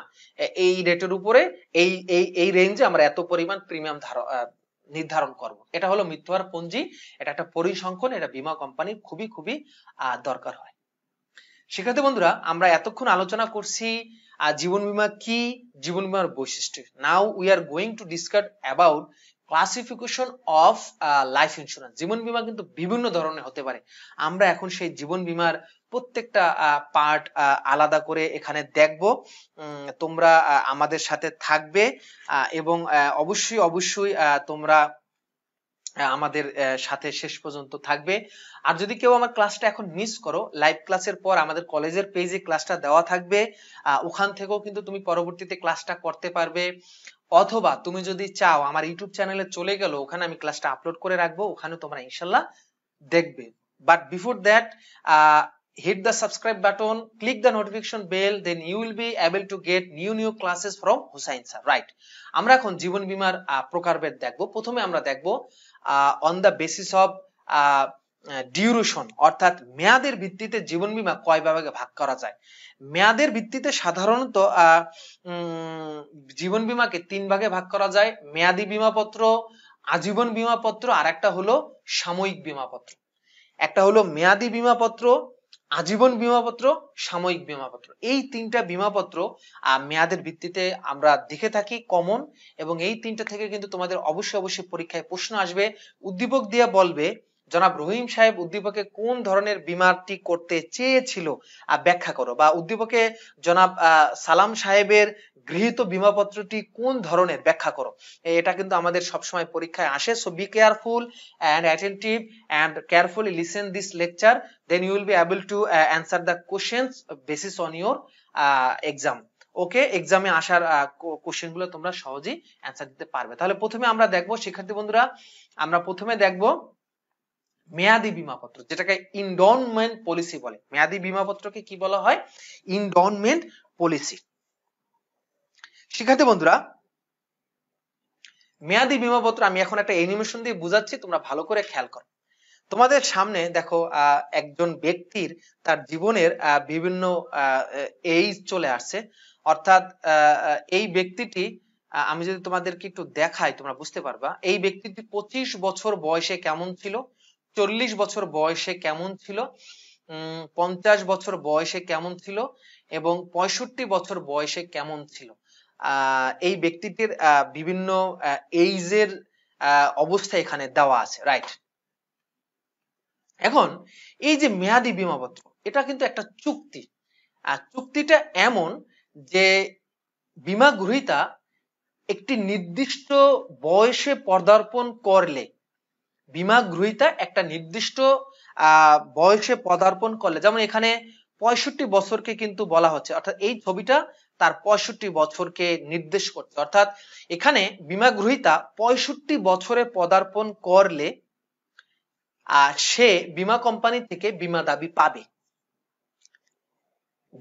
এই রেটের উপরে এই এই এই রেঞ্জে আমরা এত পরিমাণ প্রিমিয়াম নির্ধারণ করব। এটা হলো মৃত্যুহার পঞ্জি, এটা একটা পরিসংখ্যান, এটা বীমা কোম্পানির খুবই দরকার হয়। শিক্ষার্থী বন্ধুরা, আমরা এতক্ষণ আলোচনা করছি জীবন বীমা কি, জীবন বীমার বৈশিষ্ট্য। Now we are going to discuss about classification of life insurance. জীবন বীমা কিন্তু বিভিন্ন ধরনের হতে পারে। আমরা এখন সেই জীবন বীমার প্রত্যেকটা পার্ট আলাদা করে এখানে দেখব। তোমরা আমাদের সাথে থাকবে এবং অবশ্যই তোমরা আমাদের সাথে শেষ পর্যন্ত থাকবে। আর যদি কেউ আমার ক্লাসটা এখন মিস করো, লাইভ ক্লাসের পর আমাদের কলেজের পেজে ক্লাসটা দেওয়া থাকবে, ওখান থেকেও কিন্তু তুমি পরবর্তীতে ক্লাসটা করতে পারবে। অথবা তুমি যদি চাও আমার ইউটিউব চ্যানেলে চলে গেল, ওখানে আমি ক্লাসটা আপলোড করে রাখবো, ওখানে তোমরা ইনশাল্লাহ দেখবে। But before that, hit the subscribe button, click the notification bell, then you will be able to get new classes from Hussain sir, right? আমরা এখন জীবন বীমার প্রকারভেদ দেখব। প্রথমে আমরা দেখব on the basis of duration, অর্থাৎ মেয়াদের ভিত্তিতে জীবন বীমা কয় ভাগে ভাগ করা যায়। মেয়াদের ভিত্তিতে সাধারণত জীবন বীমাকে 3 ভাগে ভাগ করা যায়: মেয়াদি বীমাপত্র, আজীবন বীমাপত্র, আর একটা হলো সাময়িক বীমাপত্র। একটা হলো মেয়াদি বীমাপত্র, আজীবন বীমাপত্র, সাময়িক বীমাপত্র। এই 3টা বীমাপত্র মেয়াদের ভিত্তিতে আমরা দেখে থাকি কমন, এবং এই 3টা থেকে কিন্তু তোমাদের অবশ্যই পরীক্ষায় প্রশ্ন আসবে। উদ্দীপক দিয়ে বলবে জনাব রহিম সাহেব উদ্দীপকে কোন ধরনের বীমাটি করতে চেয়েছিল ব্যাখ্যা করো, বা উদ্দীপকে জনাব সালাম সাহেবের গৃহীত বীমাপত্রটি কোন ধরনের ব্যাখ্যা করো। এটা কিন্তু আমাদের সবসময় পরীক্ষায় আসে। So be careful and attentive and carefully listen this lecture, then you will be able to answer the questions basis on your exam. ওকে, এক্সামে আসার কোশ্চেন গুলো তোমরা সহজেই অ্যান্সার দিতে পারবে। তাহলে প্রথমে আমরা দেখবো শিক্ষার্থী বন্ধুরা, আমরা প্রথমে দেখবো মেয়াদি বীমাপত্র, যেটাকে ইনডনমেন্ট পলিসি বলে। মেয়াদি বীমাপত্রকে কি বলা হয়? ইনডনমেন্ট পলিসি। শিক্ষার্থী বন্ধুরা, মেয়াদি বীমাপত্র আমি এখন একটা অ্যানিমেশন দিয়ে বুঝাচ্ছি, তোমরা ভালো করে খেয়াল করো। তোমাদের সামনে দেখো একজন ব্যক্তির তার জীবনের বিভিন্ন এইজ চলে আসছে, অর্থাৎ এই ব্যক্তিটি, আমি যদি তোমাদেরকে একটু দেখাই তোমরা বুঝতে পারবা। এই ব্যক্তিটি 25 বছর বয়সে কেমন ছিল, 40 বছর বয়সে কেমন ছিল, 50 বছর বয়সে কেমন ছিল, এবং 65 বছর বয়সে কেমন ছিল। এই ব্যক্তিটির বিভিন্ন এইজের অবস্থা এখানে দেওয়া আছে, রাইট? এখন এই যে মেয়াদি বীমাপত্র, এটা কিন্তু একটা চুক্তি। চুক্তিটা এমন যে বীমা গ্রহীতা একটি নির্দিষ্ট বয়সে পদার্পণ করলে, বীমা গ্রহীতা একটা নির্দিষ্ট বয়সে পদার্পণ করলে, যেমন এখানে 65 বছরকে কিন্তু বলা হচ্ছে, অর্থাৎ এই ছবিটা তার 65 বছরকে নির্দেশ করছে। অর্থাৎ এখানে বীমা গ্রহীতা 65 বছরে পদার্পণ করলে সে বীমা কোম্পানি থেকে বীমা দাবি পাবে।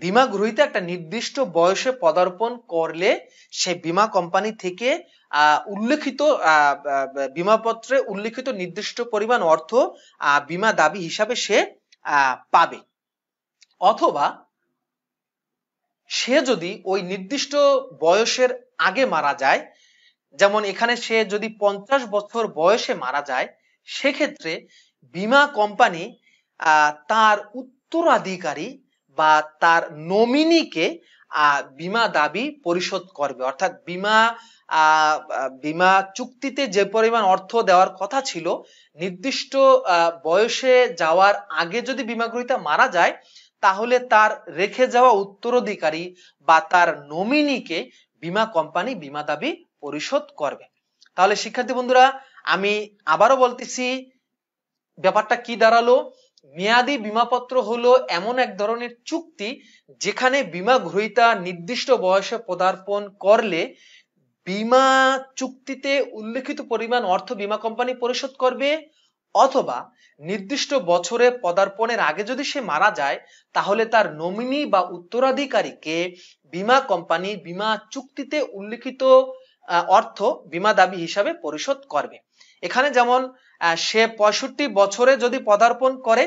বীমা গ্রহীতা একটা নির্দিষ্ট বয়সে পদার্পণ করলে সে বীমা কোম্পানি থেকে উল্লেখিত বীমাপত্রে উল্লেখিত নির্দিষ্ট পরিমাণ অর্থ বীমা দাবি হিসাবে সে পাবে। অথবা সে যদি ওই নির্দিষ্ট বয়সের আগে মারা যায়, যেমন এখানে সে যদি 50 বছর বয়সে মারা যায়, সেক্ষেত্রে বীমা কোম্পানি তার উত্তরাধিকারী বা তার নমিনিকে বীমা দাবি পরিশোধ করবে। অর্থাৎ বীমা চুক্তিতে যে পরিমাণ অর্থ দেওয়ার কথা ছিল, নির্দিষ্ট বয়সে যাওয়ার আগে যদি বীমা গ্রহীতা মারা যায়, তাহলে তার রেখে যাওয়া উত্তরাধিকারী বা তার নমিনিকে বীমা কোম্পানি বীমা দাবি পরিশোধ করবে। তাহলে শিক্ষার্থী বন্ধুরা, আমি আবারও বলতেছি, ব্যাপারটা কি দাঁড়ালো? মেয়াদি বীমাপত্র হলো এমন এক ধরনের চুক্তি যেখানে বীমা গ্রহীতা নির্দিষ্ট বয়সে পদার্পণ করলে বীমা চুক্তিতে উল্লেখিত পরিমাণ অর্থ বীমা কোম্পানি পরিশোধ করবে, অথবা নির্দিষ্ট বছরে পদার্পণের আগে যদি সে মারা যায়, তাহলে তার নমিনি বা উত্তরাধিকারীকে বীমা কোম্পানি বীমা চুক্তিতে উল্লেখিত অর্থ বীমা দাবি হিসাবে পরিশোধ করবে। এখানে যেমন সে 65 বছরে যদি পদার্পণ করে,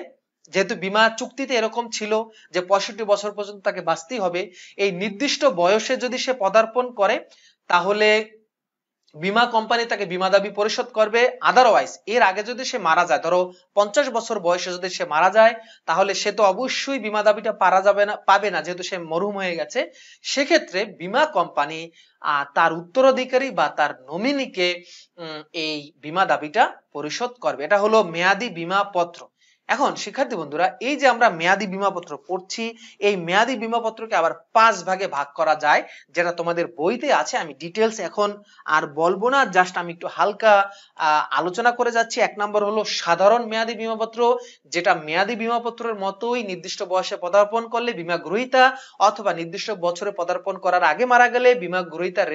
যেহেতু বীমা চুক্তিতে এরকম ছিল যে 65 বছর পর্যন্ত তাকে বাঁচতেই হবে, এই নির্দিষ্ট বয়সে যদি সে পদার্পণ করে, তাহলে বীমা কোম্পানি তাকে বীমা দাবি পরিশোধ করবে। আদারওয়াইজ এর আগে যদি সে মারা যায়, ধরো 50 বছর বয়সে যদি সে মারা যায়, তাহলে সে তো অবশ্যই বীমা দাবিটা পাবে না, যেহেতু সে মরহুম হয়ে গেছে। সেক্ষেত্রে বীমা কোম্পানি তার উত্তরাধিকারী বা তার নমিনিকে এই বীমা দাবিটা পরিশোধ করবে। এটা হলো মেয়াদি বীমা পত্র। এখন শিক্ষার্থী বন্ধুরা, এই যে আমরা মেয়াদি বীমাপত্র পড়ছি, এই মেয়াদি বীমাপত্রকে আবার 5 ভাগে ভাগ করা যায়, যেটা তোমাদের বইতে আছে। আমি ডিটেলস এখন আর বলবো না, জাস্ট আমি একটু হালকা আলোচনা করে যাচ্ছি। 1 নম্বর হলো সাধারণ মেয়াদি বীমাপত্র, যেটা মেয়াদি বীমাপত্রের মতোই নির্দিষ্ট বয়সে পদার্পণ করলে বীমা গ্রহীতা, অথবা নির্দিষ্ট বছরে পদার্পণ করার আগে মারা গেলে বীমা গ্রহীতার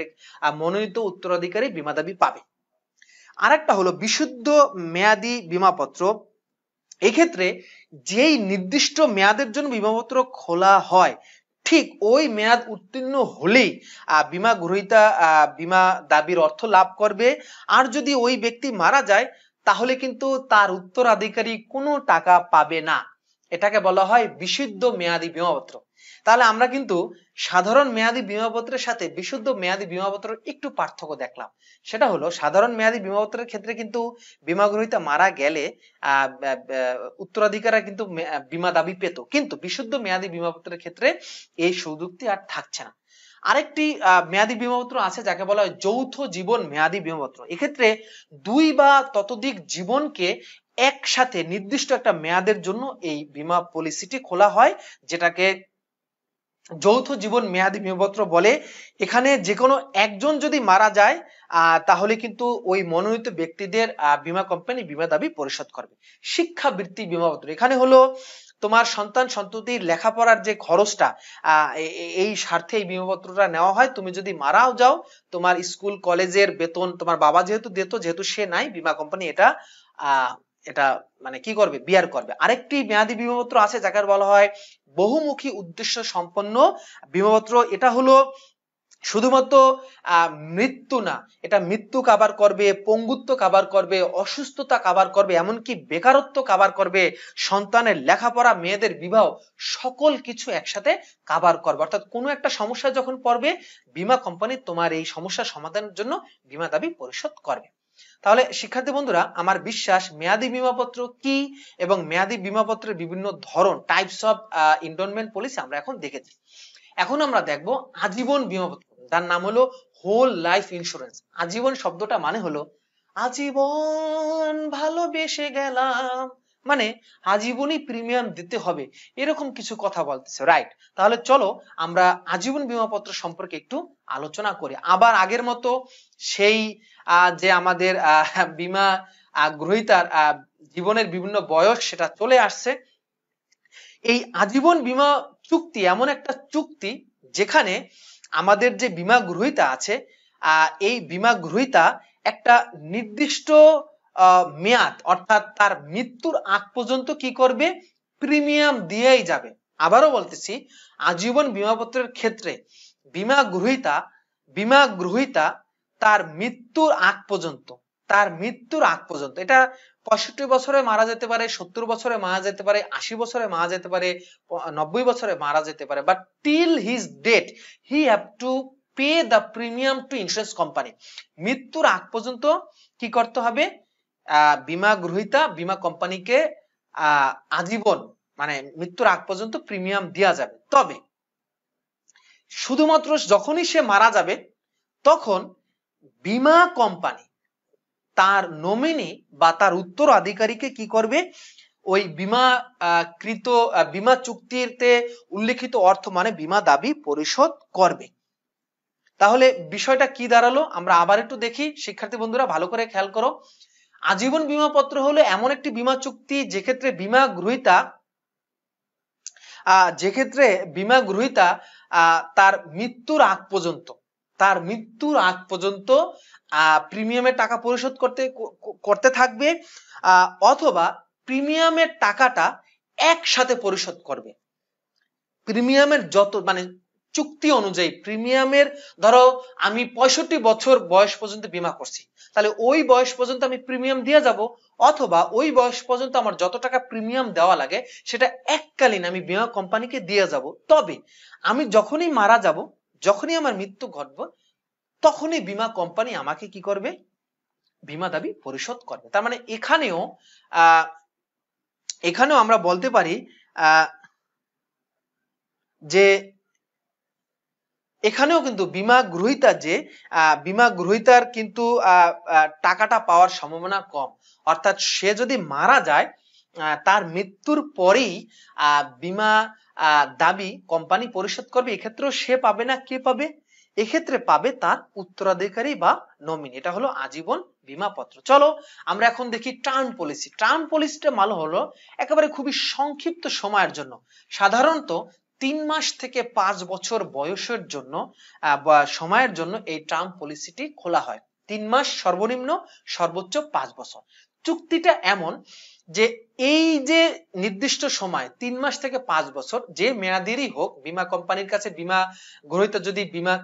মনোনীত উত্তরাধিকারী বীমা দাবি পাবে। আরেকটা হলো বিশুদ্ধ মেয়াদি বীমাপত্র। এক্ষেত্রে যেই নির্দিষ্ট মেয়াদের জন্য বীমাপত্র খোলা হয়, ঠিক ওই মেয়াদ উত্তীর্ণ হলেই বীমা গ্রহীতা বীমা দাবির অর্থ লাভ করবে। আর যদি ওই ব্যক্তি মারা যায়, তাহলে কিন্তু তার উত্তরাধিকারী কোনো টাকা পাবে না। এটাকে বলা হয় বিশুদ্ধ মেয়াদি বীমাপত্র। তাহলে আমরা কিন্তু সাধারণ মেয়াদি বীমাপত্রের সাথে বিশুদ্ধ মেয়াদি বীমাপত্রের একটু পার্থক্য দেখলাম। সেটা হলো, সাধারণ মেয়াদি বীমাপত্রের ক্ষেত্রে কিন্তু বীমা গ্রহীতা মারা গেলে উত্তরাধিকারীরা কিন্তু বীমা দাবি পেত, কিন্তু বিশুদ্ধ মেয়াদি বীমাপত্রের ক্ষেত্রে এই সুযোগটি আর থাকছে না। আরেকটি মেয়াদি বীমাপত্র আছে যাকে বলা হয় যৌথ জীবন মেয়াদি বীমাপত্র। এক্ষেত্রে 2 বা ততোধিক জীবনকে একসাথে নির্দিষ্ট একটা মেয়াদের জন্য এই বীমা পলিসিটি খোলা হয়, যেটাকে যৌথ জীবন মেয়াদি বীমাপত্র বলে। এখানে যে কোনো একজন যদি মারা যায়, তাহলে কিন্তু ওই মনোনীত ব্যক্তিদের বীমা কোম্পানি বীমা দাবি পরিশোধ করবে। শিক্ষাবৃত্তি বীমাপত্র, এখানে হলো তোমার সন্তান সন্ততির লেখাপড়ার যে খরচটা, এই স্বার্থে এই বীমাপত্রটা নেওয়া হয়। তুমি যদি মারাও যাও, তোমার স্কুল কলেজের বেতন তোমার বাবা যেহেতু দিত, যেহেতু সে নাই, বীমা কোম্পানি এটা মানে কি করবে, বিয়ার করবে। আরেকটি মেয়াদি বীমাপত্র আছে যাকে বলা হয় বহুমুখী উদ্দেশ্য সম্পন্ন বীমাপত্র। এটা হলো শুধুমাত্র মৃত্যু না, এটা মৃত্যু কভার করবে, পঙ্গুত্ব কভার করবে, অসুস্থতা কভার করবে, এমনকি বেকারত্ব কভার করবে, সন্তানের লেখাপড়া, মেয়েদের বিবাহ, সকল কিছু একসাথে কভার করবে। অর্থাৎ কোনো একটা সমস্যা যখন পড়বে, বীমা কোম্পানি তোমার এই সমস্যার সমাধানের জন্য বীমা দাবি পরিশোধ করবে। তাহলে শিক্ষার্থী বন্ধুরা, আমার বিশ্বাস মেয়াদি বীমাপত্র কি এবং মেয়াদি বীমাপত্রের বিভিন্ন ধরন, টাইপস অফ এন্ডোনমেন্ট পলিসি আমরা এখন দেখেছি। এখন আমরা দেখব আজীবন বীমাপত্র, যার নাম হলো হোল লাইফ ইন্স্যুরেন্স। আজীবন শব্দটা মানে হলো আজীবন ভালোবেসে গেলাম মানে আজীবনই প্রিমিয়াম দিতে হবে, এরকম কিছু কথা বলতেছে, রাইট? তাহলে চলো আমরা আজীবন বীমা পত্র সম্পর্কে একটু আলোচনা করি। আবার আগের মতো সেই যে আমাদের বীমা গ্রহীতার জীবনের বিভিন্ন বয়স সেটা চলে আসছে। এই আজীবন বীমা চুক্তি এমন একটা চুক্তি যেখানে আমাদের যে বীমা গ্রহীতা আছে, এই বীমা গ্রহীতা একটা নির্দিষ্ট মেয়াদ অর্থাৎ তার মৃত্যুর আগ পর্যন্ত কি করবে, প্রিমিয়াম দিয়েই যাবে। আবারও বলতেছি, আজীবন বীমাপত্রের ক্ষেত্রে বীমা গ্রহীতা তার মৃত্যুর আগ পর্যন্ত, এটা 65 বছরে মারা যেতে পারে, 70 বছরে মারা যেতে পারে, 80 বছরে মারা যেতে পারে, 90 বছরে মারা যেতে পারে, but till his death he have to pay the premium to insurance company. মৃত্যুর আগ পর্যন্ত কি করতে হবে, বীমা গ্রহীতা বীমা কোম্পানিকে আজীবন মানে মৃত্যুর আগ পর্যন্ত প্রিমিয়াম দেওয়া যাবে। তবে শুধুমাত্র যখনই সে মারা যাবে তখন বীমা কোম্পানি তার নমিনি বা তার উত্তরাধিকারীকে কি করবে, ওই বীমা চুক্তিতে উল্লেখিত অর্থ মানে বীমা দাবি পরিশোধ করবে। তাহলে বিষয়টা কি দাঁড়ালো আমরা আবার একটু দেখি। শিক্ষার্থী বন্ধুরা ভালো করে খেয়াল করো, আজীবন বীমা পত্র হলো এমন একটি বীমা চুক্তি যেক্ষেত্রে বীমা গ্রহীতা তার মৃত্যুর আগ পর্যন্ত প্রিমিয়ামের টাকা পরিশোধ করতে থাকবে, অথবা প্রিমিয়ামের টাকাটা একসাথে পরিশোধ করবে। প্রিমিয়ামের যত মানে চুক্তি অনুযায়ী প্রিমিয়ামের, ধরো আমি 65 বছর বয়স পর্যন্ত বীমা করছি, তাহলে ওই বয়স পর্যন্ত আমি প্রিমিয়াম দিয়ে যাব, অথবা ওই বয়স পর্যন্ত আমার যত টাকা প্রিমিয়াম দেওয়া লাগে সেটা এককালীন আমি বীমা কোম্পানিকে দিয়ে যাব। তবে আমি যখনই মারা যাব, যখনই আমার মৃত্যু ঘটবে, তখনই বীমা কোম্পানি আমাকে কি করবে, বীমা দাবি পরিশোধ করবে। তার মানে এখানেও আমরা বলতে পারি যে এখানেও কিন্তু বীমা গ্রহীতার কিন্তু টাকাটা পাওয়ার সম্ভাবনা কম। অর্থাৎ সে যদি মারা যায়, তার মৃত্যুর পরেই বীমা দাবি কোম্পানি পরিশোধ করবে। এক্ষেত্রেও সে পাবে না, কে পাবে, এক্ষেত্রে পাবে তার উত্তরাধিকারী বা নমিনি। এটা হলো আজীবন বীমা পত্র। চলো আমরা এখন দেখি টার্ম পলিসি। টার্ম পলিসিটা মানে হলো একেবারে খুবই সংক্ষিপ্ত সময়ের জন্য, সাধারণত 3 মাস থেকে 5 বছর বয়সের জন্য সময়ের জন্য এই টার্ম পলিসিটি খোলা হয়। 3 মাস সর্বনিম্ন, সর্বোচ্চ 5 বছর। চুক্তিটা এমন যে এই যে নির্দিষ্ট সময় 3 মাস থেকে 5 বছর যে মেয়াদেরই হোক, বীমা কোম্পানির কাছে বীমা গ্রহীতা যদি বীমা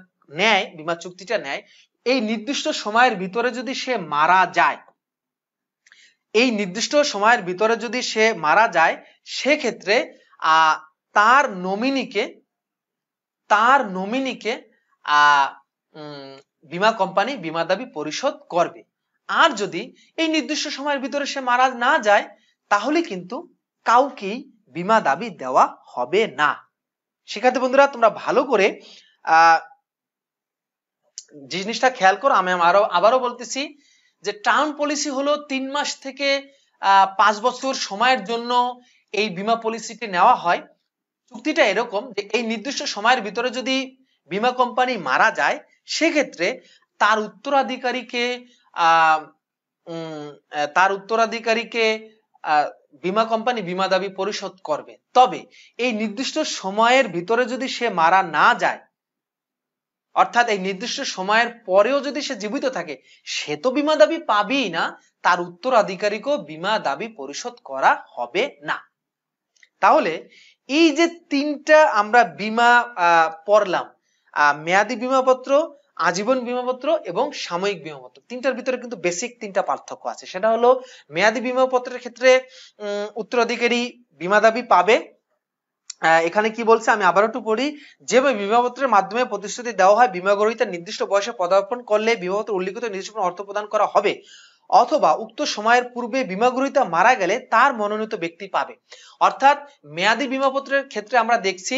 চুক্তিটা নেয়, এই নির্দিষ্ট সময়ের ভিতরে যদি সে মারা যায়, সেক্ষেত্রে তার নমিনিকে বীমা কোম্পানি বীমা দাবি পরিশোধ করবে। আর যদি এই নির্দিষ্ট সময়ের ভিতরে সে মারা না যায়, তাহলে কিন্তু কাউকেই বীমা দাবি দেওয়া হবে না। শিক্ষার্থী বন্ধুরা তোমরা ভালো করে জিনিসটা খেয়াল করো। আমি আবারও বলতেছি যে টার্ম পলিসি হলো 3 মাস থেকে 5 বছর সময়ের জন্য এই বীমা পলিসিটি নেওয়া হয়। চুক্তিটা এরকম যে এই নির্দিষ্ট সময়ের ভিতরে যদি বীমা কোম্পানি মারা যায়, সেক্ষেত্রে তার উত্তরাধিকারীকে বীমা কোম্পানি বীমা দাবি পরিশোধ করবে। তবে এই নির্দিষ্ট সময়ের ভিতরে যদি সে মারা না যায়, অর্থাৎ এই নির্দিষ্ট সময়ের পরেও যদি সে জীবিত থাকে, সে তো বীমা দাবি পাবেই না, তার উত্তরাধিকারীকেও বীমা দাবি পরিশোধ করা হবে না। তাহলে এই যে তিনটা আমরা বীমা পড়লাম, মেয়াদি বীমাপত্র, আজীবন বীমাপত্র এবং সাময়িক বীমাপত্র, তিনটার ভিতরে কিন্তু বেসিক তিনটা পার্থক্য আছে। সেটা হলো মেয়াদি বীমাপত্রের ক্ষেত্রে উত্তরাধিকারী বীমা দাবি পাবে। এখানে কি বলছে আমি আবার একটু পড়ি, যে বীমাপত্রের মাধ্যমে প্রতিশ্রুতি দেওয়া হয় বীমা গ্রহীতা নির্দিষ্ট বয়সে পদার্পণ করলে বীমাপত্র উল্লিখিত নির্দিষ্ট অর্থ প্রদান করা হবে, অথবা উক্ত সময়ের পূর্বে বীমা গ্রহীতা মারা গেলে তার মনোনীত ব্যক্তি পাবে। অর্থাৎ মেয়াদি বীমাপত্রের ক্ষেত্রে আমরা দেখছি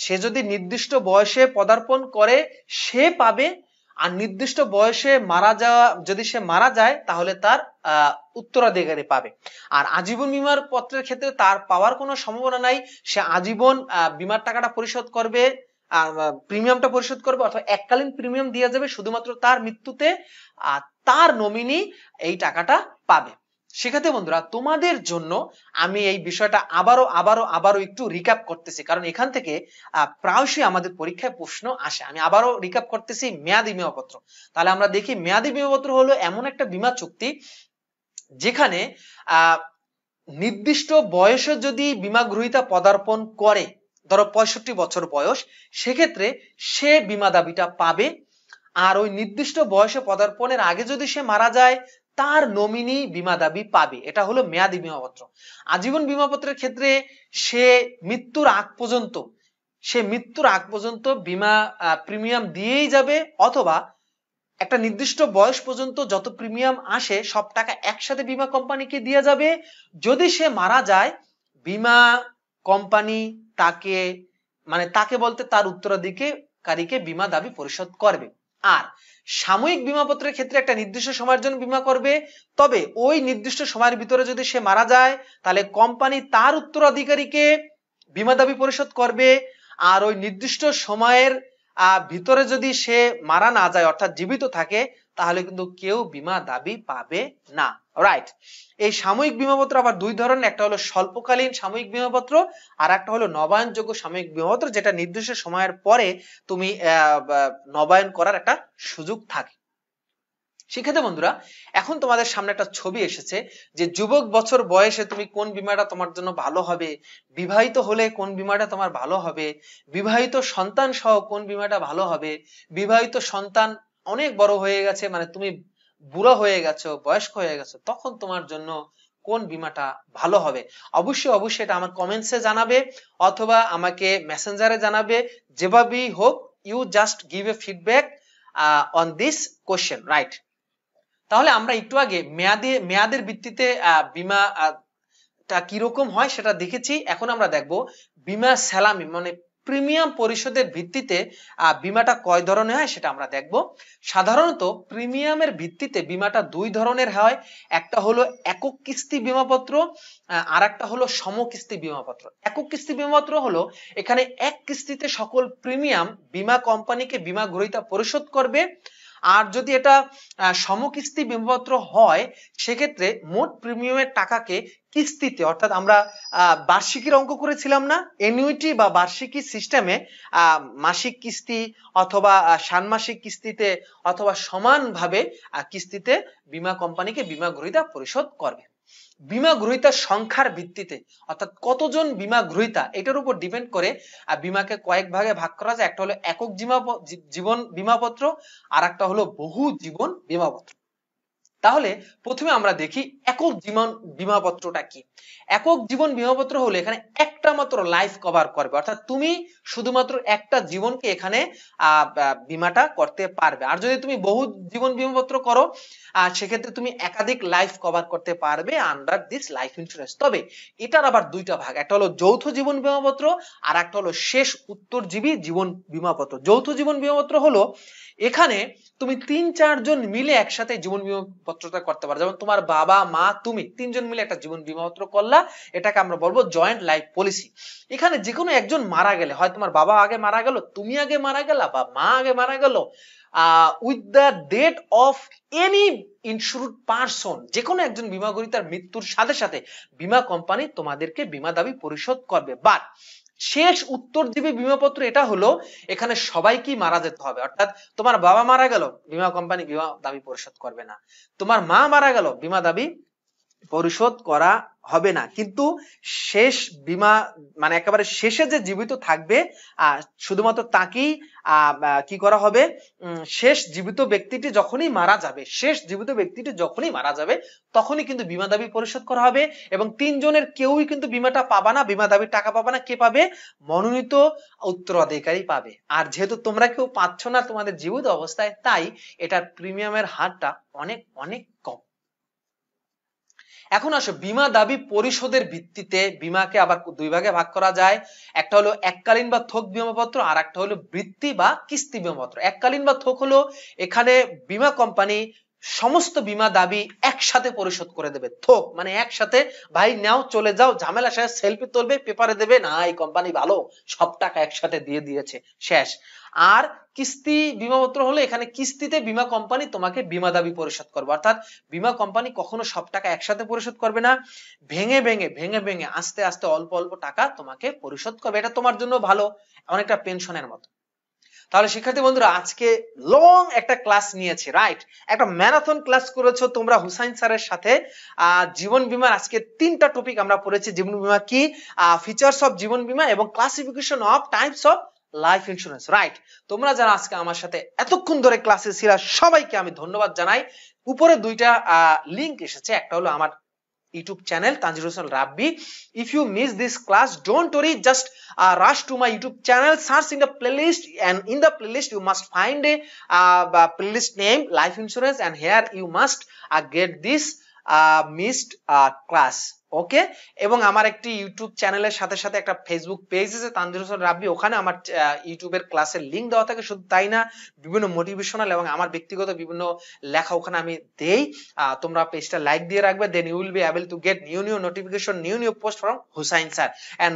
সে যদি নির্দিষ্ট বয়সে পদার্পণ করে সে পাবে, আর নির্দিষ্ট বয়সে যদি সে মারা যায় তাহলে তার উত্তরাধিকারী পাবে। আর আজীবন বীমার পত্রের ক্ষেত্রে তার পাওয়ার কোনো সম্ভাবনা নাই, সে আজীবন বীমার টাকাটা পরিশোধ করবে, প্রিমিয়ামটা পরিশোধ করবে, অথবা এককালীন প্রিমিয়াম দিয়ে যাবে, শুধুমাত্র তার মৃত্যুতে তার নমিনি এই টাকাটা পাবে। সেক্ষেত্রে বন্ধুরা তোমাদের জন্য আমি এই বিষয়টা আবারও একটু রিক্যাপ করতেছি, কারণ এখান থেকে প্রায়শই আমাদের পরীক্ষায় প্রশ্ন আসে। আমি আবারও রিক্যাপ করতেছি মেয়াদি বীমাপত্র। তাহলে আমরা দেখি মেয়াদি বীমাপত্র হলো এমন একটা বীমা চুক্তি যেখানে নির্দিষ্ট বয়সে যদি বীমা গ্রহীতা পদার্পণ করে, ধরো 65 বছর বয়স, সেক্ষেত্রে সে বীমা দাবিটা পাবে। আর ওই নির্দিষ্ট বয়সে পদার্পণের আগে যদি সে মারা যায় তার নমিনি বীমা দাবি পাবে। এটা হলো মেয়াদি বীমাপত্র। আজীবন বীমাপত্রের ক্ষেত্রে সে মৃত্যুর আগ পর্যন্ত বীমা প্রিমিয়াম দিয়েই যাবে, অথবা একটা নির্দিষ্ট বয়স পর্যন্ত যত প্রিমিয়াম আসে সব টাকা একসাথে বীমা কোম্পানিকে দিয়ে যাবে। যদি সে মারা যায় বীমা কোম্পানি তাকে বলতে তার উত্তরাধিকারীকে বীমা দাবি পরিশোধ করবে। আর সাময়িক বীমাপত্রের ক্ষেত্রে একটা নির্দিষ্ট সময়ের জন্য বীমা করবে, তবে ওই নির্দিষ্ট সময়ের ভিতরে যদি সে মারা যায় তাহলে কোম্পানি তার উত্তরাধিকারীকে বীমা দাবি পরিশোধ করবে। আর ওই নির্দিষ্ট সময়ের ভিতরে যদি সে মারা না যায় অর্থাৎ জীবিত থাকে তাহলে কিন্তু কেউ বীমা দাবি পাবে না। রাইট। এই সাময়িক বীমাপত্র আবার দুই ধরনের, একটা হলো স্বল্পকালীন সাময়িক বীমাপত্র আর একটা হলো নবায়নযোগ্য সাময়িক বীমাপত্র, যেটা নির্দিষ্ট সময়ের পরে তুমি নবায়ন করার একটা সুযোগ থাকে। সেক্ষেত্রে বন্ধুরা এখন তোমাদের সামনে একটা ছবি এসেছে যে যুবক বছর বয়সে তুমি কোন বীমাটা তোমার জন্য ভালো হবে, বিবাহিত হলে কোন বীমাটা তোমার ভালো হবে, বিবাহিত সন্তান সহ কোন বীমাটা ভালো হবে, বিবাহিত সন্তান অনেক বড় হয়ে গেছে, মানে তুমি বুড়া হয়ে গেছো, বয়স্ক হয়ে গেছো, তখন তোমার জন্য কোন বীমাটা ভালো হবে। অবশ্যই এটা আমার কমেন্টসে জানাবে অথবা আমাকে মেসেঞ্জারে জানাবে। যেভাবেই হোক you just give a feedback on this question. Right. তাহলে আমরা একটু আগে মেয়াদের ভিত্তিতে বীমাটা কিরকম হয় সেটা দেখেছি। এখন আমরা দেখবো বীমা সালামি মানে প্রিমিয়াম পরিশোধের ভিত্তিতে বীমাটা কয় ধরনের হয় সেটা আমরা দেখব। সাধারণত প্রিমিয়ামের ভিত্তিতে বীমাটা দুই ধরনের হয়, একটা হলো একক কিস্তি বীমাপত্র আর একটা হলো সমকিস্তি বীমাপত্র। একক কিস্তি বীমাপত্র হলো এখানে এক কিস্তিতে সকল প্রিমিয়াম বীমা কোম্পানিকে বীমা গ্রহীতা পরিশোধ করবে। আর যদি এটা সমকিস্তি বীমাপত্র হয় সেক্ষেত্রে মোট প্রিমিয়ামের টাকাকে কিস্তিতে, অর্থাৎ আমরা বার্ষিকীর অঙ্ক করেছিলাম না, অ্যানুইটি বা বার্ষিকী সিস্টেমে মাসিক কিস্তি অথবা ষান্মাসিক কিস্তিতে অথবা সমানভাবে কিস্তিতে বীমা কোম্পানিকে বীমা গ্রহীতা পরিশোধ করবে। বীমা গ্রহীতার সংখ্যার ভিত্তিতে অর্থাৎ কতজন বীমা গ্রহীতা এটার উপর ডিপেন্ড করে বীমাকে কয়েক ভাগে ভাগ করা যায়। একটা হলো একক জীবন বীমাপত্র আর একটা হলো বহু জীবন বীমাপত্র। তাহলে প্রথমে আমরা দেখি একক জীবন বীমাপত্রটা কি। একক জীবন বীমাপত্র হলো এখানে একটা মাত্র লাইফ কভার করবে, অর্থাৎ তুমি শুধুমাত্র একটা জীবনকে এখানে বীমাটা করতে পারবে। আর যদি তুমি বহু জীবন বীমাপত্র করো সেক্ষেত্রে তুমি একাধিক লাইফ কভার করতে পারবে আন্ডার দিস লাইফ ইন্স্যুরেন্স। তবে এটার আবার দুইটা ভাগ, একটা হলো যৌথ জীবন বীমাপত্র আর একটা হলো শেষ উত্তরজীবী জীবন বীমাপত্র। যৌথ জীবন বীমাপত্র হলো এখানে তুমি ৩-৪ জন মিলে একসাথে জীবন বীমাপত্রটা করতে পারো, যেমন তোমার বাবা মা তুমি ৩ জন মিলে একটা জীবন বীমাপত্র করলা, এটাকে আমরা বলবো জয়েন্ট লাইফ পলিসি। এখানে যে কোনো একজন মারা গেলে, হয় তোমার বাবা আগে মারা গেল, তুমি আগে মারা গেলা বা মা আগে মারা গেল, with the date of any insured person, যে কোনো একজন বীমা গ্রহীতার মৃত্যুর সাথে সাথে বীমা কোম্পানি তোমাদেরকে বীমা দাবি পরিশোধ করবে। বাট শেষ উত্তরজীবী বীমাপত্র এটা হলো এখানে সবাইকেই মারা যেতে হবে, অর্থাৎ তোমার বাবা মারা গেল বীমা কোম্পানি বীমা দাবি পরিশোধ করবে না, তোমার মা মারা গেল বীমা দাবি পরিশোধ করা হবে না। কিন্তু শেষ বীমা মানে একেবারে শেষে যে জীবিত থাকবে শুধুমাত্র তাকেই কি করা হবে, শেষ জীবিত ব্যক্তিটি যখনই মারা যাবে তখনই কিন্তু বীমা দাবি পরিশোধ করা হবে। এবং ৩ জনের কেউই কিন্তু বীমাটা পাবা না, বীমা দাবির টাকা পাবা না। কে পাবে? মনোনীত উত্তরাধিকারী পাবে। আর যেহেতু তোমরা কেউ পাচ্ছ না তোমাদের জীবিত অবস্থায়, তাই এটার প্রিমিয়ামের হারটা অনেক অনেক কম। এখন আসো বীমা দাবি পরিশোধের ভিত্তিতে বীমাকে আবার দুই ভাগে ভাগ করা যায়। একটা হলো এককালীন বা থোক বীমাপত্র, আর একটা হলো বৃত্তি বা কিস্তি বীমাপত্র। এককালীন বা থোক হলো এখানে বীমা কোম্পানি সমস্ত বীমা দাবি একসাথে পরিশোধ করে দেবে। থোক মানে একসাথে, ভাই নাও চলে যাও, ঝামেলা শেষ, সেলফি তুলবে, পেপারে দেবে, না এই কোম্পানি ভালো, সব টাকা একসাথে দিয়ে দিয়েছে, শেষ। আর কিস্তি বীমাপত্র হলো এখানে কিস্তিতে বীমা কোম্পানি তোমাকে বীমা দাবি পরিশোধ করবে, অর্থাৎ বীমা কোম্পানি কখনো সব টাকা একসাথে পরিশোধ করবে না, ভেঙে ভেঙে ভেঙে ভেঙে আস্তে আস্তে অল্প অল্প টাকা তোমাকে পরিশোধ করবে। এটা তোমার জন্য ভালো, অনেকটা পেনশনের মতো। তাহলে শিক্ষার্থী বন্ধুরা আজকে লং একটা ক্লাস নিয়েছি, রাইট? একটা ম্যারাথন ক্লাস করেছো তোমরা হুসাইন স্যারের সাথে। জীবন বীমার আজকে 3টা টপিক আমরা পড়েছি। জীবন বীমা কি, ফিচার্স অফ জীবন বীমা এবং classification of types of life insurance, right? তোমরা যারা আজকে আমার সাথে এতক্ষণ ধরে ক্লাসে ছিল সবাইকে আমি ধন্যবাদ জানাই। উপরে দুইটা লিংক এসেছে, একটা হলো আমার YouTube channel Tanzil Hossain Rabbi. If you miss this class, don't worry, just rush to my YouTube channel, search in the playlist, and in the playlist you must find a playlist name life insurance, and here you must get this missed class. ওকে, এবং আমার একটি YouTube চ্যানেলের সাথে সাথে একটা Facebook page আছে তানজিল হোসেন রাব্বি, ওখানে আমার ইউটিউবের ক্লাসের লিংক দেওয়া থাকে। শুধু তাই না, বিভিন্ন মোটিভেশনাল এবং আমার ব্যক্তিগত বিভিন্ন লেখা ওখানে আমি দেই। তোমরা পেজটা লাইক দিয়ে রাখবে, then you will be able to get new notification, new post from Hussain sir, and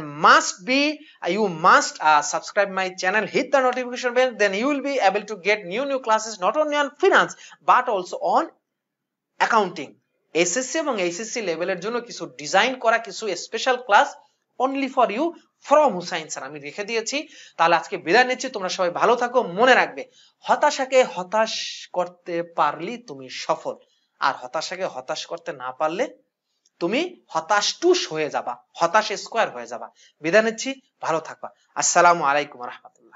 you must subscribe my channel, hit the notification bell, then you will be able to get new classes not only on finance but also on accounting। SSC এবং HSC লেভেলের জন্য কিছু design করা কিছু special class only for you from Hussain sir আমি রেখে দিয়েছি। তাহলে আজকে বিদায় নিচ্ছি, তোমরা সবাই ভালো থাকো। মনে রাখবে, হতাশাকে হতাশ করতে পারলি তুমি সফল, আর হতাশাকে হতাশ করতে না পারলে তুমি হতাশটুস হয়ে যাবা, হতাশ স্কোয়ার হয়ে যাবা। বিদায় নিচ্ছি, ভালো থাকবা। আসসালামু আলাইকুম ওয়া রাহমাতুল্লাহ।